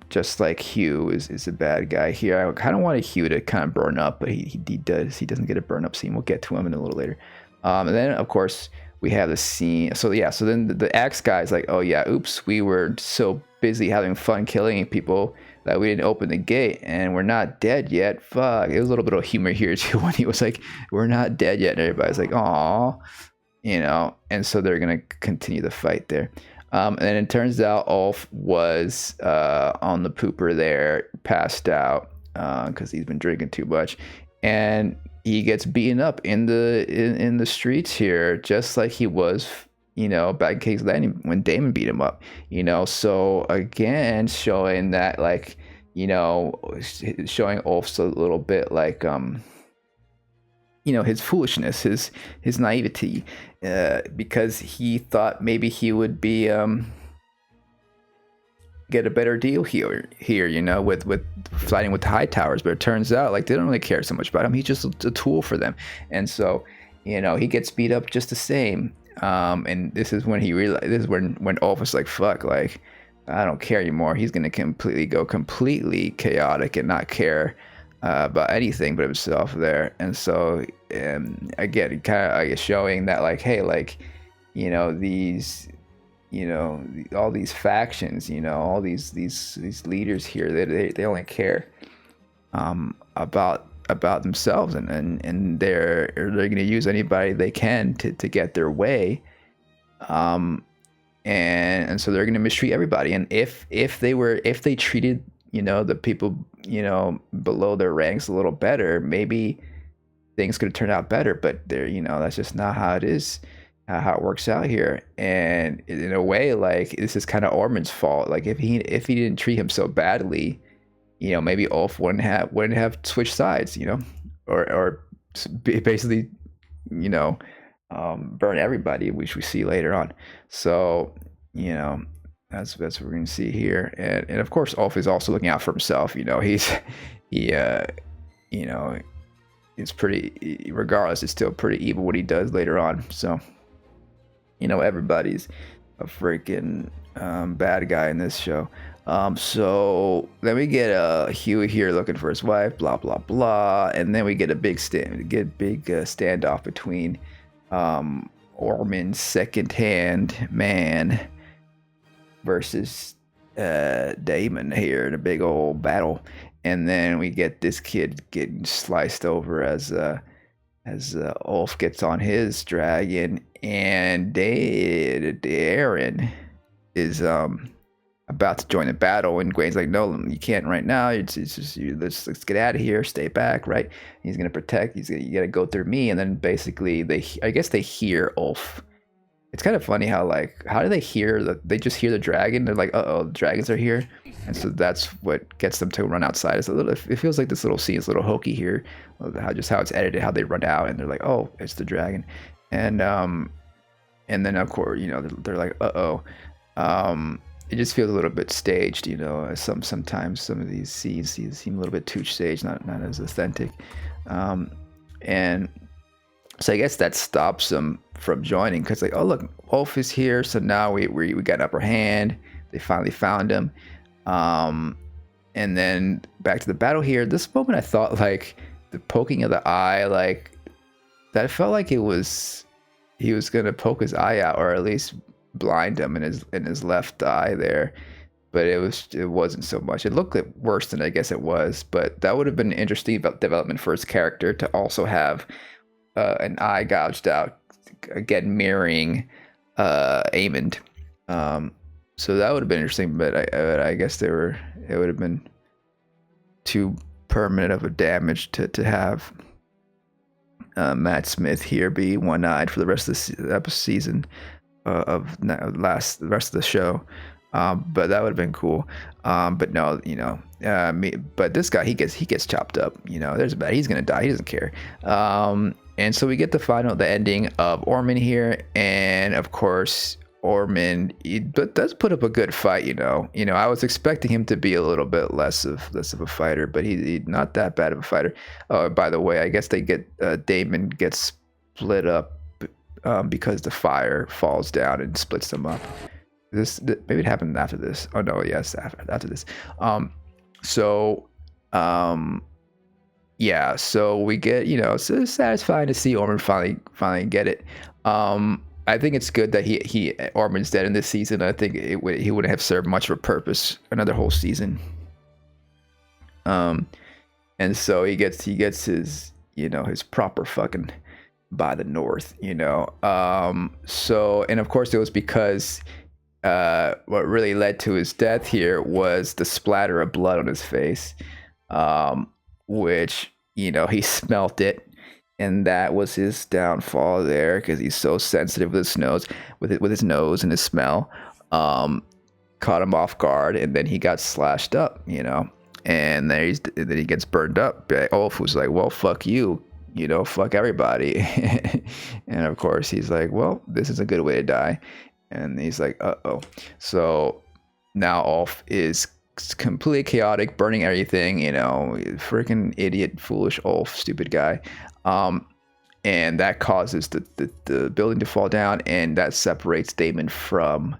Just like Hugh is a bad guy here. I kind of wanted Hugh to kind of burn up, but he doesn't get a burn up scene. We'll get to him in a little later. And then of course we have the scene. So then the axe guy's like, oh yeah, oops, we were so busy having fun killing people that we didn't open the gate, and we're not dead yet. Fuck. It was a little bit of humor here too when he was like, we're not dead yet, and everybody's like, aw, and so they're gonna continue the fight there. And then it turns out Ulf was on the pooper there, passed out because he's been drinking too much, and he gets beaten up in the streets here, just like he was, back in King's Landing when Damon beat him up. So again, showing that, like, showing Ulf's a little bit like his foolishness, his naivety, because he thought maybe he would be get a better deal here, with fighting with the High Towers. But it turns out, like, they don't really care so much about him. He's just a tool for them, and so he gets beat up just the same. And this is when he realized. This is when Ulf was like, "Fuck, like, I don't care anymore." He's gonna go completely chaotic and not care about anything but himself there. And so again, kind of, I guess, showing that, like, hey, like, these, all these factions, all these leaders here, they only care about themselves, and they're going to use anybody they can to get their way, and so they're going to mistreat everybody. And if they treated the people below their ranks a little better, maybe things could have turned out better. But they're that's just not how it is, how it works out here. And in a way, like, this is kind of Ormond's fault. Like, if he didn't treat him so badly, maybe Ulf wouldn't have switched sides, or basically, burn everybody, which we see later on. So, that's what we're gonna see here. And of course, Ulf is also looking out for himself. It's pretty, regardless, it's still pretty evil what he does later on. So, everybody's a freaking bad guy in this show. So then we get Huey here looking for his wife, blah blah blah, and then we get a big standoff between Ormond's second-hand man versus Damon here in a big old battle. And then we get this kid getting sliced over as Ulf gets on his dragon, and Aaron is about to join the battle, and Gwen's like, no, you can't right now. It's just let's get out of here, stay back, right? He's gonna protect. You gotta go through me. And then basically they hear Ulf. It's kind of funny how do they hear they just hear the dragon? They're like, the dragons are here, and so that's what gets them to run outside. It feels like this little scene is a little hokey here, how it's edited, how they run out and they're like, oh, it's the dragon, and then of course they're like, it just feels a little bit staged, sometimes some of these scenes seem a little bit too staged, not as authentic, and so I guess that stops them from joining, because, like, oh look, Ulf is here, so now we got an upper hand. They finally found him, and then back to the battle here. This moment, I thought, like, the poking of the eye, like, that felt like he was gonna poke his eye out, or at least blind him in his left eye there, but it wasn't so much. It looked worse than I guess it was, but that would have been an interesting development for his character to also have an eye gouged out, again mirroring Aemond. So that would have been interesting, but I guess it would have been too permanent of a damage to have Matt Smith here be one-eyed for the rest of the season the rest of the show. But that would have been cool. But no, but this guy, he gets chopped up. There's a bad. He's gonna die. He doesn't care. And so we get the ending of Ormond here, and of course Ormond, he does put up a good fight. I was expecting him to be a little bit less of a fighter, but he's not that bad of a fighter. Oh, by the way, I guess they get Damon gets split up because the fire falls down and splits them up. Maybe it happened after this. Oh no, yes, after this. So yeah, so we get, so it's satisfying to see Ormond finally get it. I think it's good that Ormond's dead in this season. I think he wouldn't have served much of a purpose another whole season. And so he gets his his proper fucking by the North. So, and of course it was because what really led to his death here was the splatter of blood on his face, which he smelt it. And that was his downfall there, because he's so sensitive with his nose, with his nose and his smell. Caught him off guard, and then he got slashed up, and then he gets burned up. Ulf was like, "Well, fuck you, fuck everybody," and of course he's like, "Well, this is a good way to die," and he's like, "Uh-oh." So now Ulf is completely chaotic, burning everything, freaking idiot, foolish Ulf, stupid guy. And that causes the building to fall down, and that separates Damon from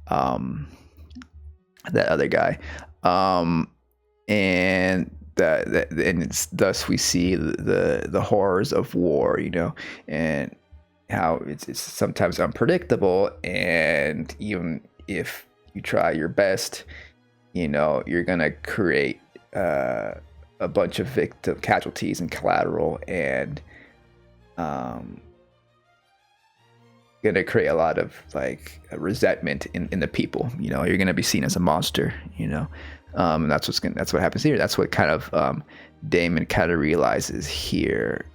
that other guy. And thus we see the horrors of war, and how it's sometimes unpredictable, and even if you try your best, you're gonna create a bunch of victim casualties and collateral, and gonna create a lot of like resentment in the people. You're gonna be seen as a monster. And that's what happens here. That's what kind of Damon kind of realizes here.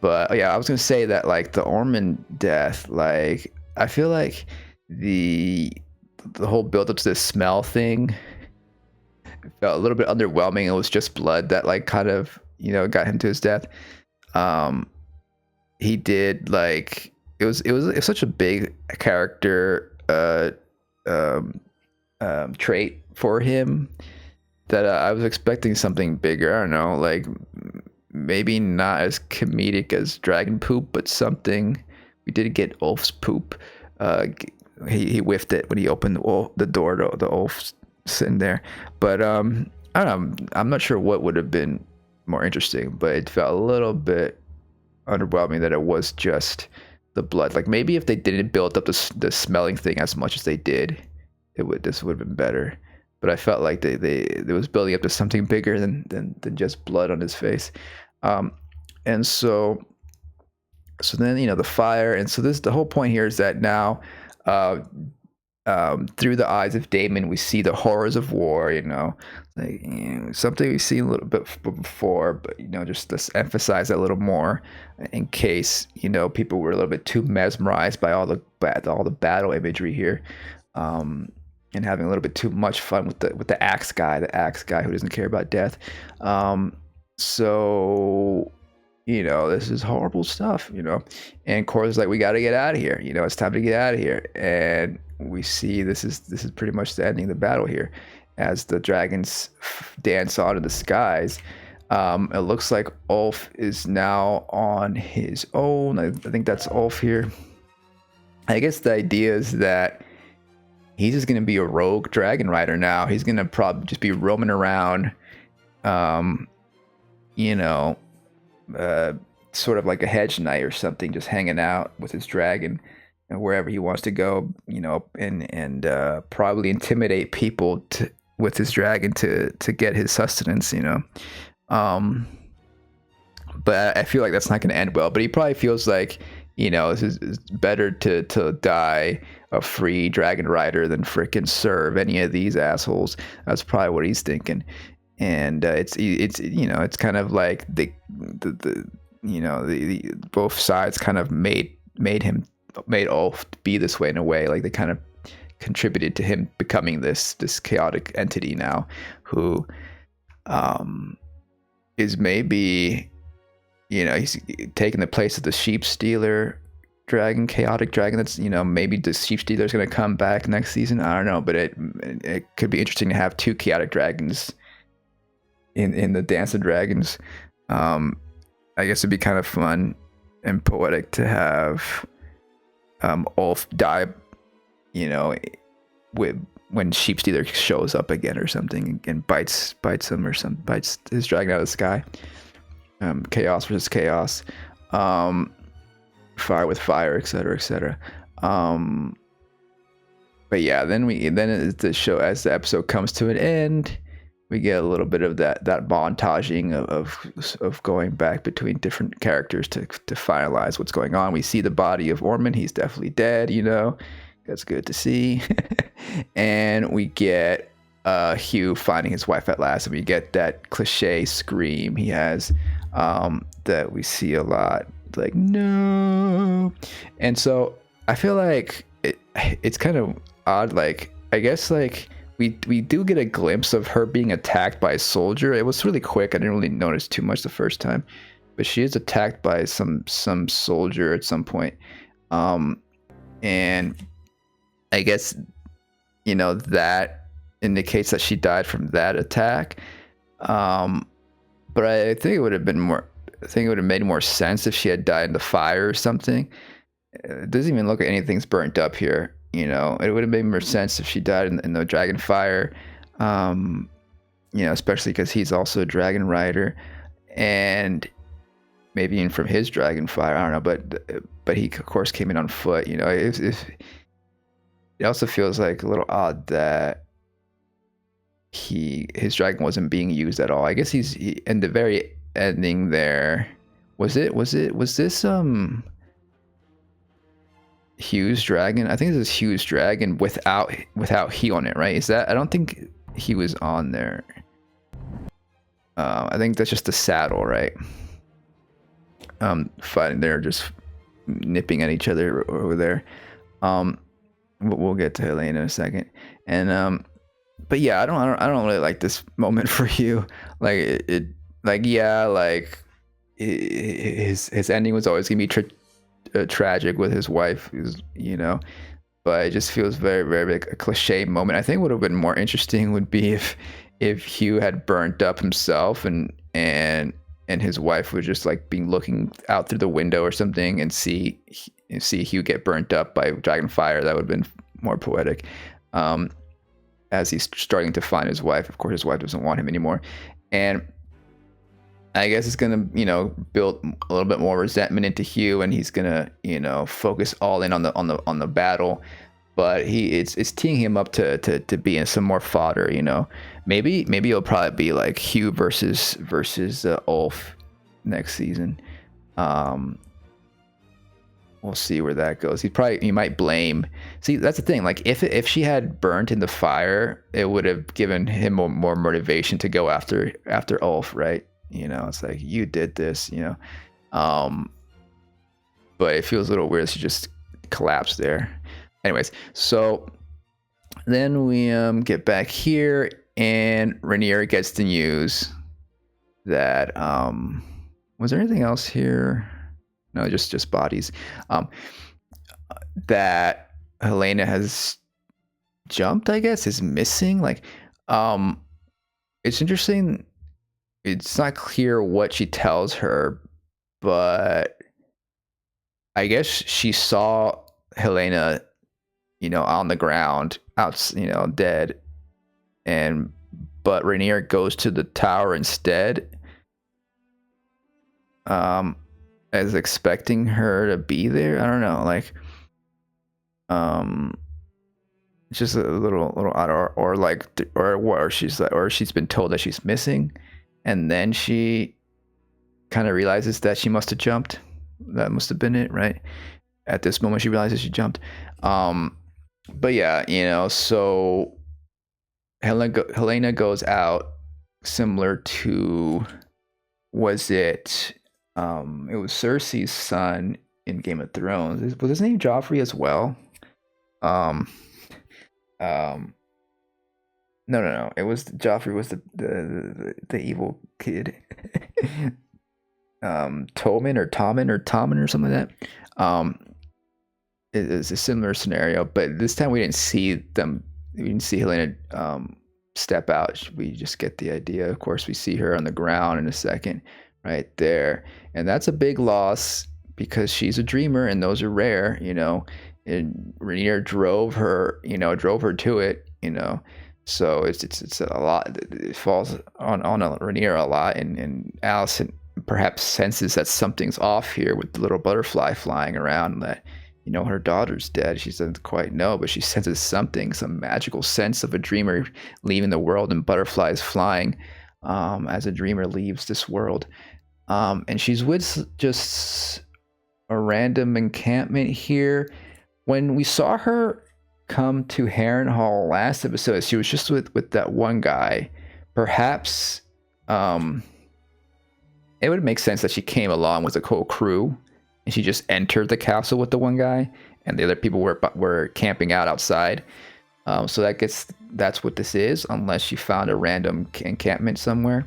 But yeah, I was gonna say that like the Ormond death, like I feel like the whole build up to this smell thing felt a little bit underwhelming. It was just blood that like kind of got him to his death. He did like it was such a big character trait for him that I was expecting something bigger. I don't know, like maybe not as comedic as dragon poop, but something. We did get Ulf's poop. He whiffed it when he opened the door to the Ulf sitting there. But I don't know. I'm not sure what would have been more interesting, but it felt a little bit underwhelming that it was just the blood. Like maybe if they didn't build up the smelling thing as much as they did, this would have been better. But I felt like they was building up to something bigger than just blood on his face. And so then the fire, and so the whole point here is that now through the eyes of Damon we see the horrors of war, like something we've seen a little bit before, but just to emphasize that a little more in case people were a little bit too mesmerized by all the battle imagery here, and having a little bit too much fun with the axe guy who doesn't care about death. So this is horrible stuff, and Korra's like, we got to get out of here, it's time to get out of here. And we see this is pretty much the ending of the battle here, as the dragons dance on in the skies. It looks like Ulf is now on his own. I think that's Ulf here. I guess the idea is that he's just going to be a rogue dragon rider now. He's going to probably just be roaming around, sort of like a hedge knight or something, just hanging out with his dragon and wherever he wants to go, and probably intimidate people with his dragon to get his sustenance, but I feel like that's not going to end well. But he probably feels like, this is better to die a free dragon rider than fricking serve any of these assholes. That's probably what he's thinking. And it's kind of like the both sides kind of made Ulf be this way in a way. Like they kind of contributed to him becoming this chaotic entity now, who is maybe he's taking the place of the sheep stealer dragon, chaotic dragon. That's, maybe the sheep stealer is going to come back next season. I don't know, but it could be interesting to have two chaotic dragons in the Dance of Dragons. I guess it'd be kind of fun and poetic to have Ulf die, with when Sheep Stealer shows up again or something and bites him or something, bites his dragon out of the sky. Chaos versus chaos, fire with fire, etc., etc. But yeah, then the show, as the episode comes to an end, we get a little bit of that montaging of going back between different characters to finalize what's going on. We see the body of Ormond. He's definitely dead, That's good to see. And we get Hugh finding his wife at last, and we get that cliche scream he has that we see a lot, like, no. And so I feel like it's kind of odd, like, I guess, like, we do get a glimpse of her being attacked by a soldier. It was really quick. I didn't really notice too much the first time, but she is attacked by some soldier at some point. And I guess, that indicates that she died from that attack. But I think it would have made more sense if she had died in the fire or something. It doesn't even look like anything's burnt up here. It would have made more sense if she died in the dragon fire. Especially because he's also a dragon rider, and maybe even from his dragon fire. I don't know, but he of course came in on foot. It also feels like a little odd that his dragon wasn't being used at all. I guess he's in the very ending there. Was this Hugh's dragon? I think this is Hugh's dragon without Hugh on it, right? Is that? I don't think he was on there. I think that's just the saddle, right? Fighting there, just nipping at each other over there. We'll get to Helena in a second. And but yeah, I don't really like this moment for Hugh. Like his ending was always gonna be tragic with his wife, but it just feels very, very like a cliche moment. I think what would have been more interesting would be if Hugh had burnt up himself and his wife was just like being looking out through the window or something and see Hugh get burnt up by dragon fire. That would have been more poetic. As he's starting to find his wife. Of course, his wife doesn't want him anymore, and I guess it's gonna, build a little bit more resentment into Hugh, and he's gonna, focus all in on the battle. But it's teeing him up to be in some more fodder, Maybe it'll probably be like Hugh versus Ulf next season. We'll see where that goes. He might blame. See, that's the thing. Like, if she had burnt in the fire, it would have given him more motivation to go after Ulf, right? It's like, you did this, but it feels a little weird. She just collapsed there. Anyways, so then we get back here, and Rhaenyra gets the news that was there anything else here? No, just bodies. That Helena has jumped, I guess, is missing. Like, it's interesting. It's not clear what she tells her, but I guess she saw Helena, on the ground, out, dead. But Rhaenyra goes to the tower instead, as expecting her to be there. I don't know, like, it's just a little odd, or she's been told that she's missing, and then she kind of realizes that she must have jumped. That must have been it, right? At this moment, she realizes she jumped. But yeah, so Helena goes out, similar to, was it was Cersei's son in Game of Thrones. Was his name Joffrey as well? No. It was Joffrey was the evil kid. Tommen or something like that. is a similar scenario, but this time we didn't see them. We didn't see Helena step out. We just get the idea. Of course, we see her on the ground in a second, right there, and that's a big loss because she's a dreamer, and those are rare, you know. And Rainier drove her, drove her to it, you know. So it's a lot. It falls on Rainier a lot, and Allison perhaps senses that something's off here with the little butterfly flying around. That her daughter's dead. She doesn't quite know, but she senses something, some magical sense of a dreamer leaving the world and butterflies flying as a dreamer leaves this world. And she's with just a random encampment here. When we saw her come to Harrenhal last episode, she was just with that one guy. Perhaps it would make sense that she came along with a whole crew and she just entered the castle with the one guy and the other people were camping out outside. So that's what this is, unless she found a random encampment somewhere.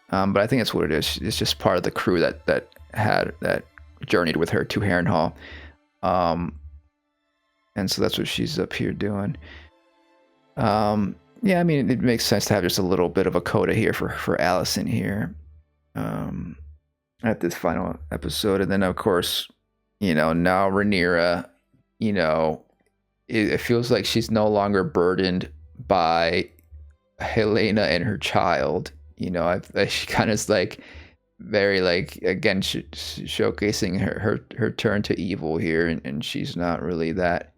But I think that's what it is. It's just part of the crew that journeyed with her to Harrenhal. And so that's what she's up here doing. Yeah, I mean, it makes sense to have just a little bit of a coda here for Allison here at this final episode. And then, of course, now Rhaenyra, it feels like she's no longer burdened by Helena and her child. She kind of is like very again showcasing her turn to evil here, and she's not really that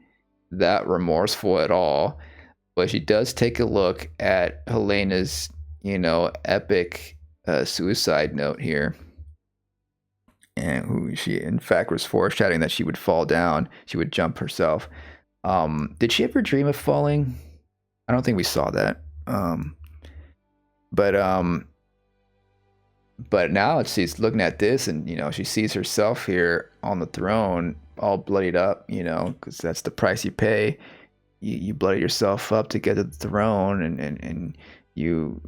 remorseful at all. But she does take a look at Helena's epic suicide note here, and who she in fact was foreshadowing that she would fall down, she would jump herself. Did she ever dream of falling? I don't think we saw that. But now she's looking at this, and she sees herself here on the throne, all bloodied up, because that's the price you pay. You bloody yourself up to get to the throne, and you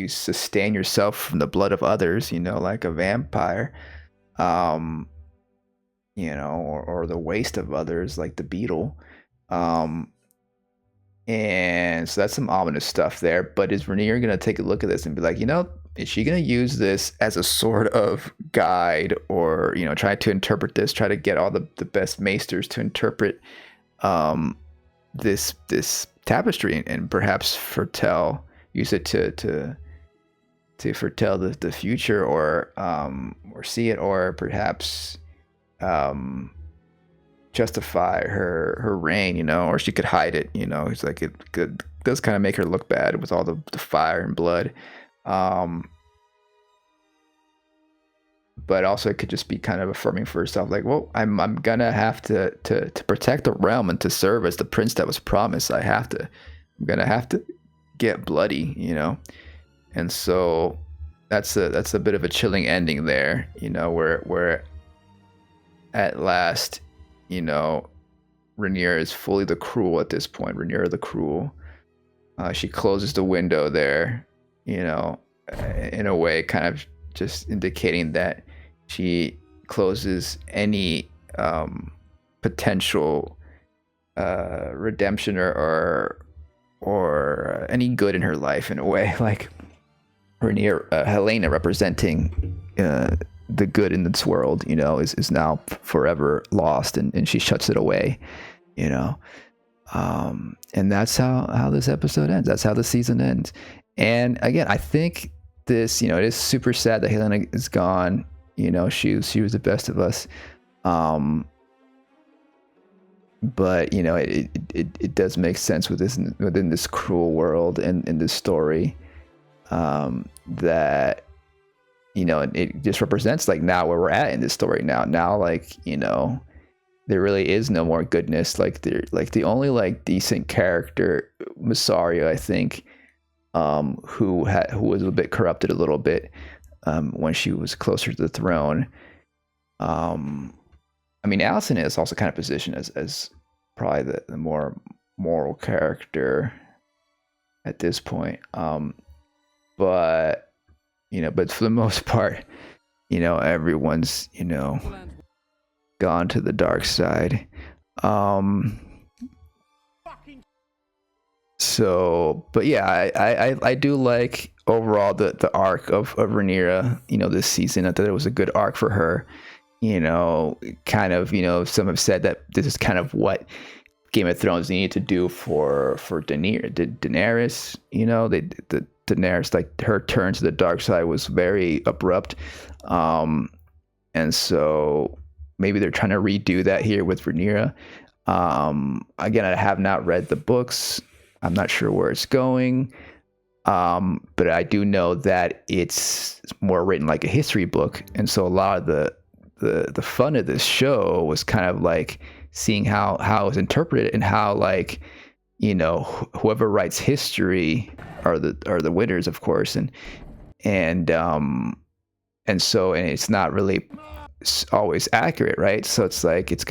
sustain yourself from the blood of others, like a vampire, or the waste of others, like the beetle. And so that's some ominous stuff there. But is Rhaenyra going to take a look at this and be like, is she going to use this as a sort of guide, or, try to interpret this, try to get all the best maesters to interpret this tapestry and perhaps use it to foretell the future, or see it, or perhaps justify her reign, or she could hide it. It's like it does kind of make her look bad with all the fire and blood. But also it could just be kind of affirming for herself, like, well, I'm gonna have to protect the realm and to serve as the prince that was promised. I'm gonna have to get bloody, and so that's a bit of a chilling ending there, where at last, Rhaenyra is fully the cruel at this point. Rhaenyra the cruel. She closes the window there, in a way, kind of just indicating that she closes any potential redemption or any good in her life, in a way, like Helena representing the good in this world, is now forever lost, and she shuts it away, and that's how this episode ends. That's how the season ends. And again, I think this, it is super sad that Helena is gone. She was the best of us. But it does make sense within this cruel world and in this story, that it just represents like now where we're at in this story now there really is no more goodness. The only decent character, Mysaria, I think, who was a bit corrupted a little bit when she was closer to the throne. I mean, Allison is also kind of positioned as probably the more moral character at this point. But for the most part, everyone's, gone to the dark side. So, but yeah, I do like overall the arc of Rhaenyra, this season. I thought it was a good arc for her. Kind of, some have said that this is kind of what Game of Thrones needed to do for Daenerys. The Daenerys, like her turn to the dark side was very abrupt, and so maybe they're trying to redo that here with Rhaenyra. Again, I have not read the books. I'm not sure where it's going, but I do know that it's more written like a history book, and so a lot of the fun of this show was kind of like seeing how it was interpreted and how, like, whoever writes history are the winners, of course, and so it's not really always accurate, right? So it's like it's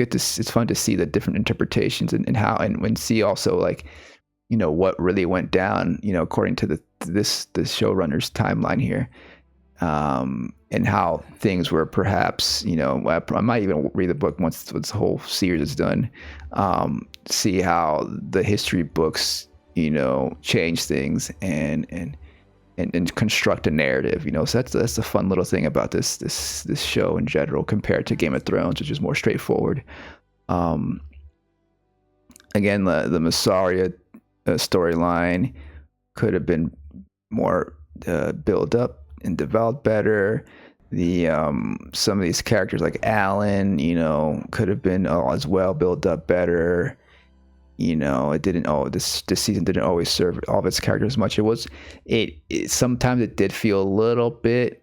fun to see the different interpretations and how and see also, like, what really went down, according to this showrunner's timeline here, and how things were perhaps, I might even read the book once the whole series is done, see how the history books, change things and construct a narrative, so that's a fun little thing about this show in general compared to Game of Thrones, which is more straightforward. Again, the Massaria storyline could have been more built up and developed better. The some of these characters like Alan, could have been as well built up better. It didn't. This season didn't always serve all of its characters as much. It sometimes it did feel a little bit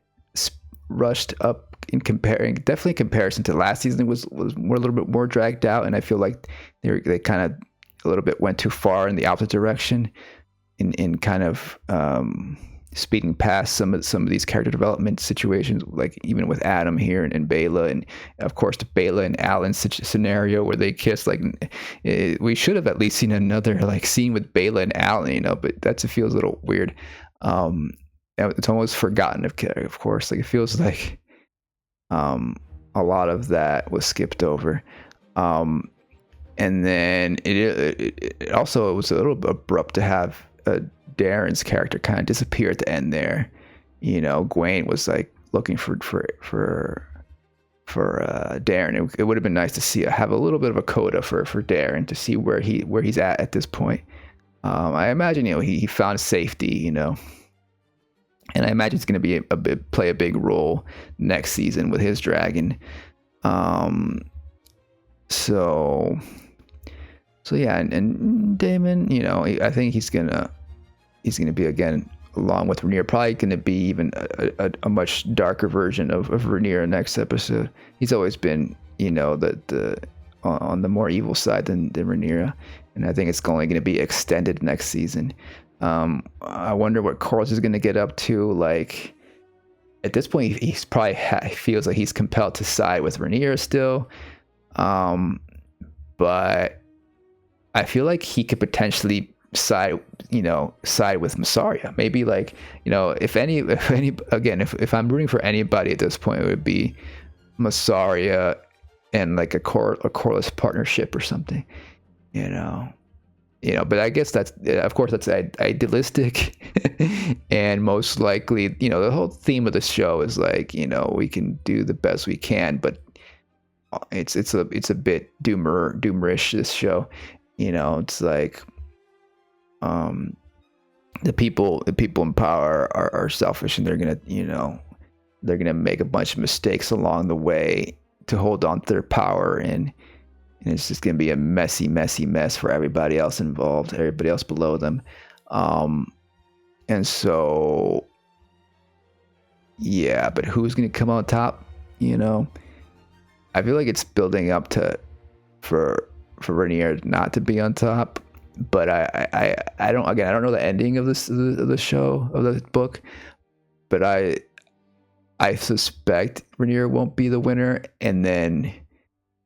rushed up definitely in comparison to last season. It was more a little bit more dragged out, and I feel like they kind of a little bit went too far in the opposite direction in kind of speeding past some of these character development situations, like even with Adam here and Bela, and of course the Bela and Alan scenario where they kiss. Like, we should have at least seen another like scene with Bela and Alan, but it feels a little weird. It's almost forgotten, of course. Like, it feels like a lot of that was skipped over. And then it also was a little bit abrupt to have Darren's character kind of disappear at the end there. Gwaine was like looking for Darren. It would have been nice to have a little bit of a coda for Darren, to see where he's at this point. I imagine he found safety, and I imagine it's going to be play a big role next season with his dragon. So yeah, and Damon, I think he's gonna be, again, along with Rhaenyra, probably gonna be even a much darker version of Rhaenyra next episode. He's always been, on the more evil side than Rhaenyra, and I think it's only gonna be extended next season. I wonder what Corlys is gonna get up to. Like, at this point, he's probably feels like he's compelled to side with Rhaenyra still. But I feel like he could potentially side with Massaria. Maybe, like, if I'm rooting for anybody at this point, it would be Massaria and like a Corlys partnership or something, but I guess that's idealistic. And most likely, the whole theme of the show is like, we can do the best we can, but it's a bit doomerish, this show. It's like the people in power are selfish, and they're gonna make a bunch of mistakes along the way to hold on to their power, and it's just gonna be a messy mess for everybody else involved, everybody else below them. And so, yeah, but who's gonna come on top? I feel like it's building up for Rhaenyra not to be on top, but I don't know the ending of the show, of the book, but I suspect Rhaenyra won't be the winner, and then,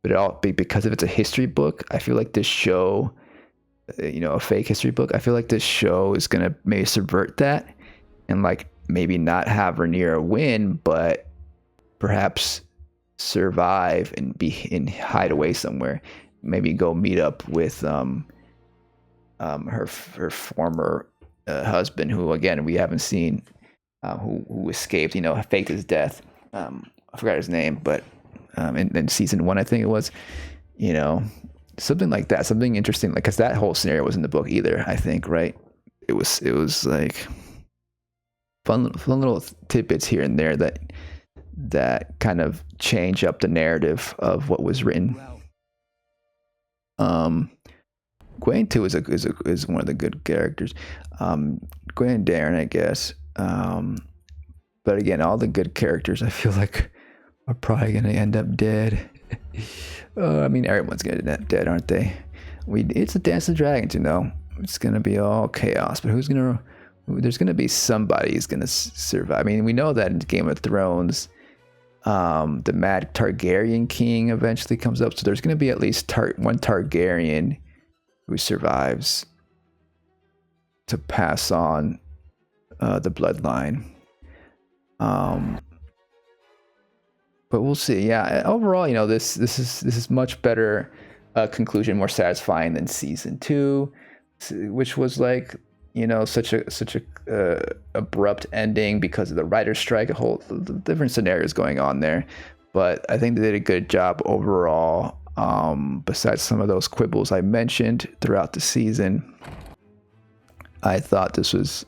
but it'll be because if it's a history book. I feel like this show, a fake history book, I feel like this show is gonna maybe subvert that, and like maybe not have Rhaenyra win, but perhaps survive and hide away somewhere. Maybe go meet up with her former husband, who again we haven't seen, who escaped, faked his death. I forgot his name, but in season 1, I think it was, something like that, something interesting, like, because that whole scenario was in the book either, I think, right? It was like fun little tidbits here and there that kind of change up the narrative of what was written. Gwen too is one of the good characters. Gwen and Darren, I guess. But again, all the good characters, I feel like, are probably gonna end up dead. I mean, everyone's gonna end up dead, aren't they? It's a Dance of Dragons, It's gonna be all chaos, but there's gonna be somebody who's gonna survive. I mean, we know that in Game of Thrones, the Mad Targaryen king eventually comes up, so there's gonna be at least one Targaryen who survives to pass on the bloodline. But we'll see. Yeah, overall, this is much better conclusion, more satisfying than season 2, which was like, such a abrupt ending because of the writer's strike. A whole different scenarios going on there, but I think they did a good job overall. Besides some of those quibbles I mentioned throughout the season, I thought this was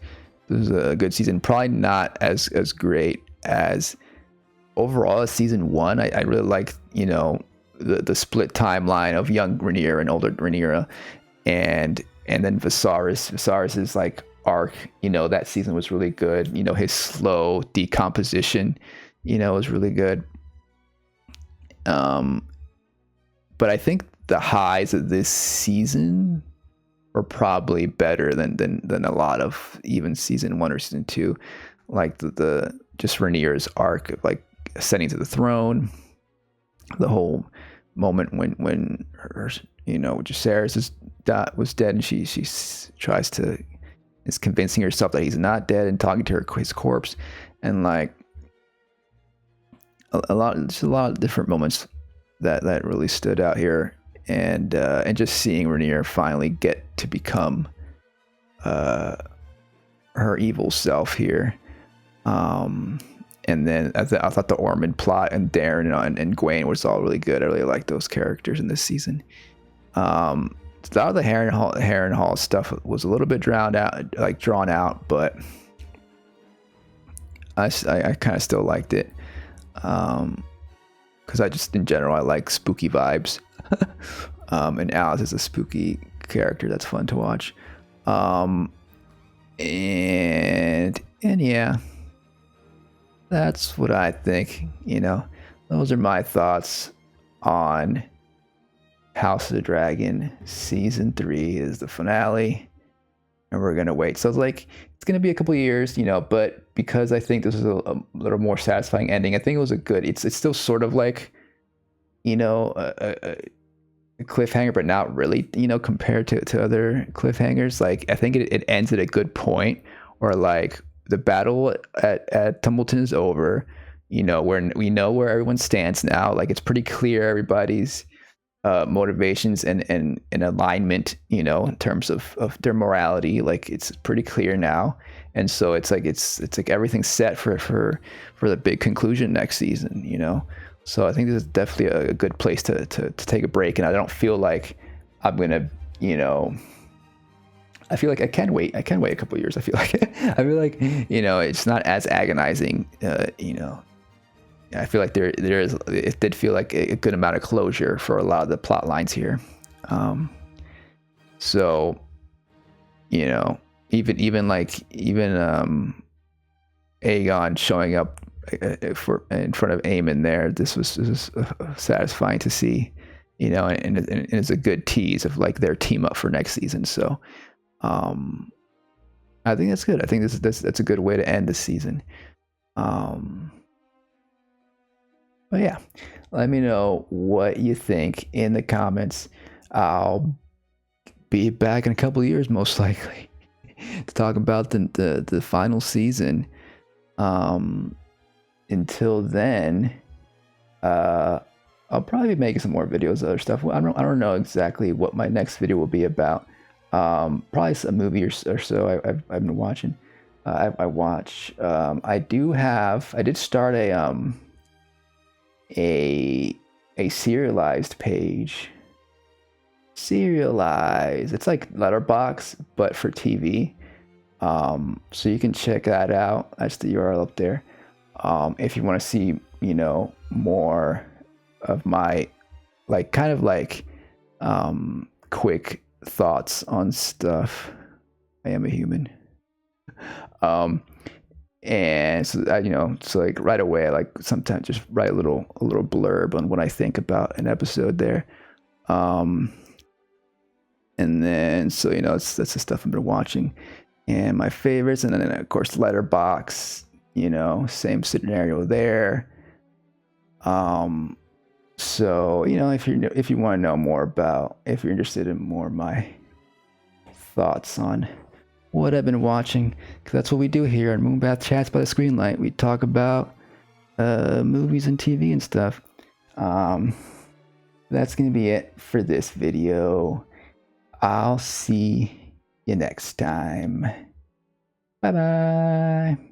a good season. Probably not as great as overall as season 1. I really liked, the split timeline of young Rhaenyra and older Rhaenyra, and then Viserys's like arc. That season was really good. His slow decomposition, was really good. But I think the highs of this season are probably better than a lot of even season 1 or season 2, like the just Rhaenyra's arc of like ascending to the throne, the whole moment when her, Jacaerys was dead, and she is convincing herself that he's not dead and talking to his corpse, and like a lot of different moments that really stood out here, and just seeing Rhaenyra finally get to become her evil self here. And then I thought the Ormond plot and Darren and Gwaine was all really good. I really liked those characters in this season. A lot of the Harrenhal stuff was a little bit drawn out, but I kind of still liked it. Because I just, in general, I like spooky vibes. And Alice is a spooky character that's fun to watch. And yeah, that's what I think. Those are my thoughts on House of the Dragon. Season 3 is the finale, and we're gonna wait. So it's like, it's gonna be a couple of years, but because I think this is a little more satisfying ending, I think it was a good. It's still sort of like, a cliffhanger, but not really, compared to other cliffhangers. Like, I think it ends at a good point, or like the battle at Tumbleton is over. Where we know where everyone stands now. Like, it's pretty clear everybody's motivations and alignment, in terms of their morality. Like, it's pretty clear now, and so it's like everything's set for the big conclusion next season. So I think this is definitely a good place to take a break, and I don't feel like I'm gonna, I feel like I can wait a couple of years. I feel like it's not as agonizing. I feel like it did feel like a good amount of closure for a lot of the plot lines here. So, even Aegon showing up in front of Aemon there, this was satisfying to see, and it's a good tease of like their team up for next season. So, I think that's good. I think that's a good way to end the season. But yeah, let me know what you think in the comments. I'll be back in a couple of years, most likely, to talk about the final season. Until then, I'll probably be making some more videos of other stuff. I don't know exactly what my next video will be about. Probably a movie or so I've been watching. I watch. I did start a serialized page. Serialized. It's like Letterboxd, but for TV. So you can check that out. That's the URL up there. If you want to see, more of my, like, kind of like, quick thoughts on stuff. I am a human. And so so like right away, I like sometimes just write a little blurb on what I think about an episode there. And then so that's the stuff I've been watching, and my favorites, and then of course Letterboxd. Same scenario there. So if you want to know more about, if you're interested in more of my thoughts on what I've been watching, because that's what we do here on Moonbath Chats by the Screenlight. We talk about movies and TV and stuff. That's gonna be it for this video. I'll see you next time. Bye bye.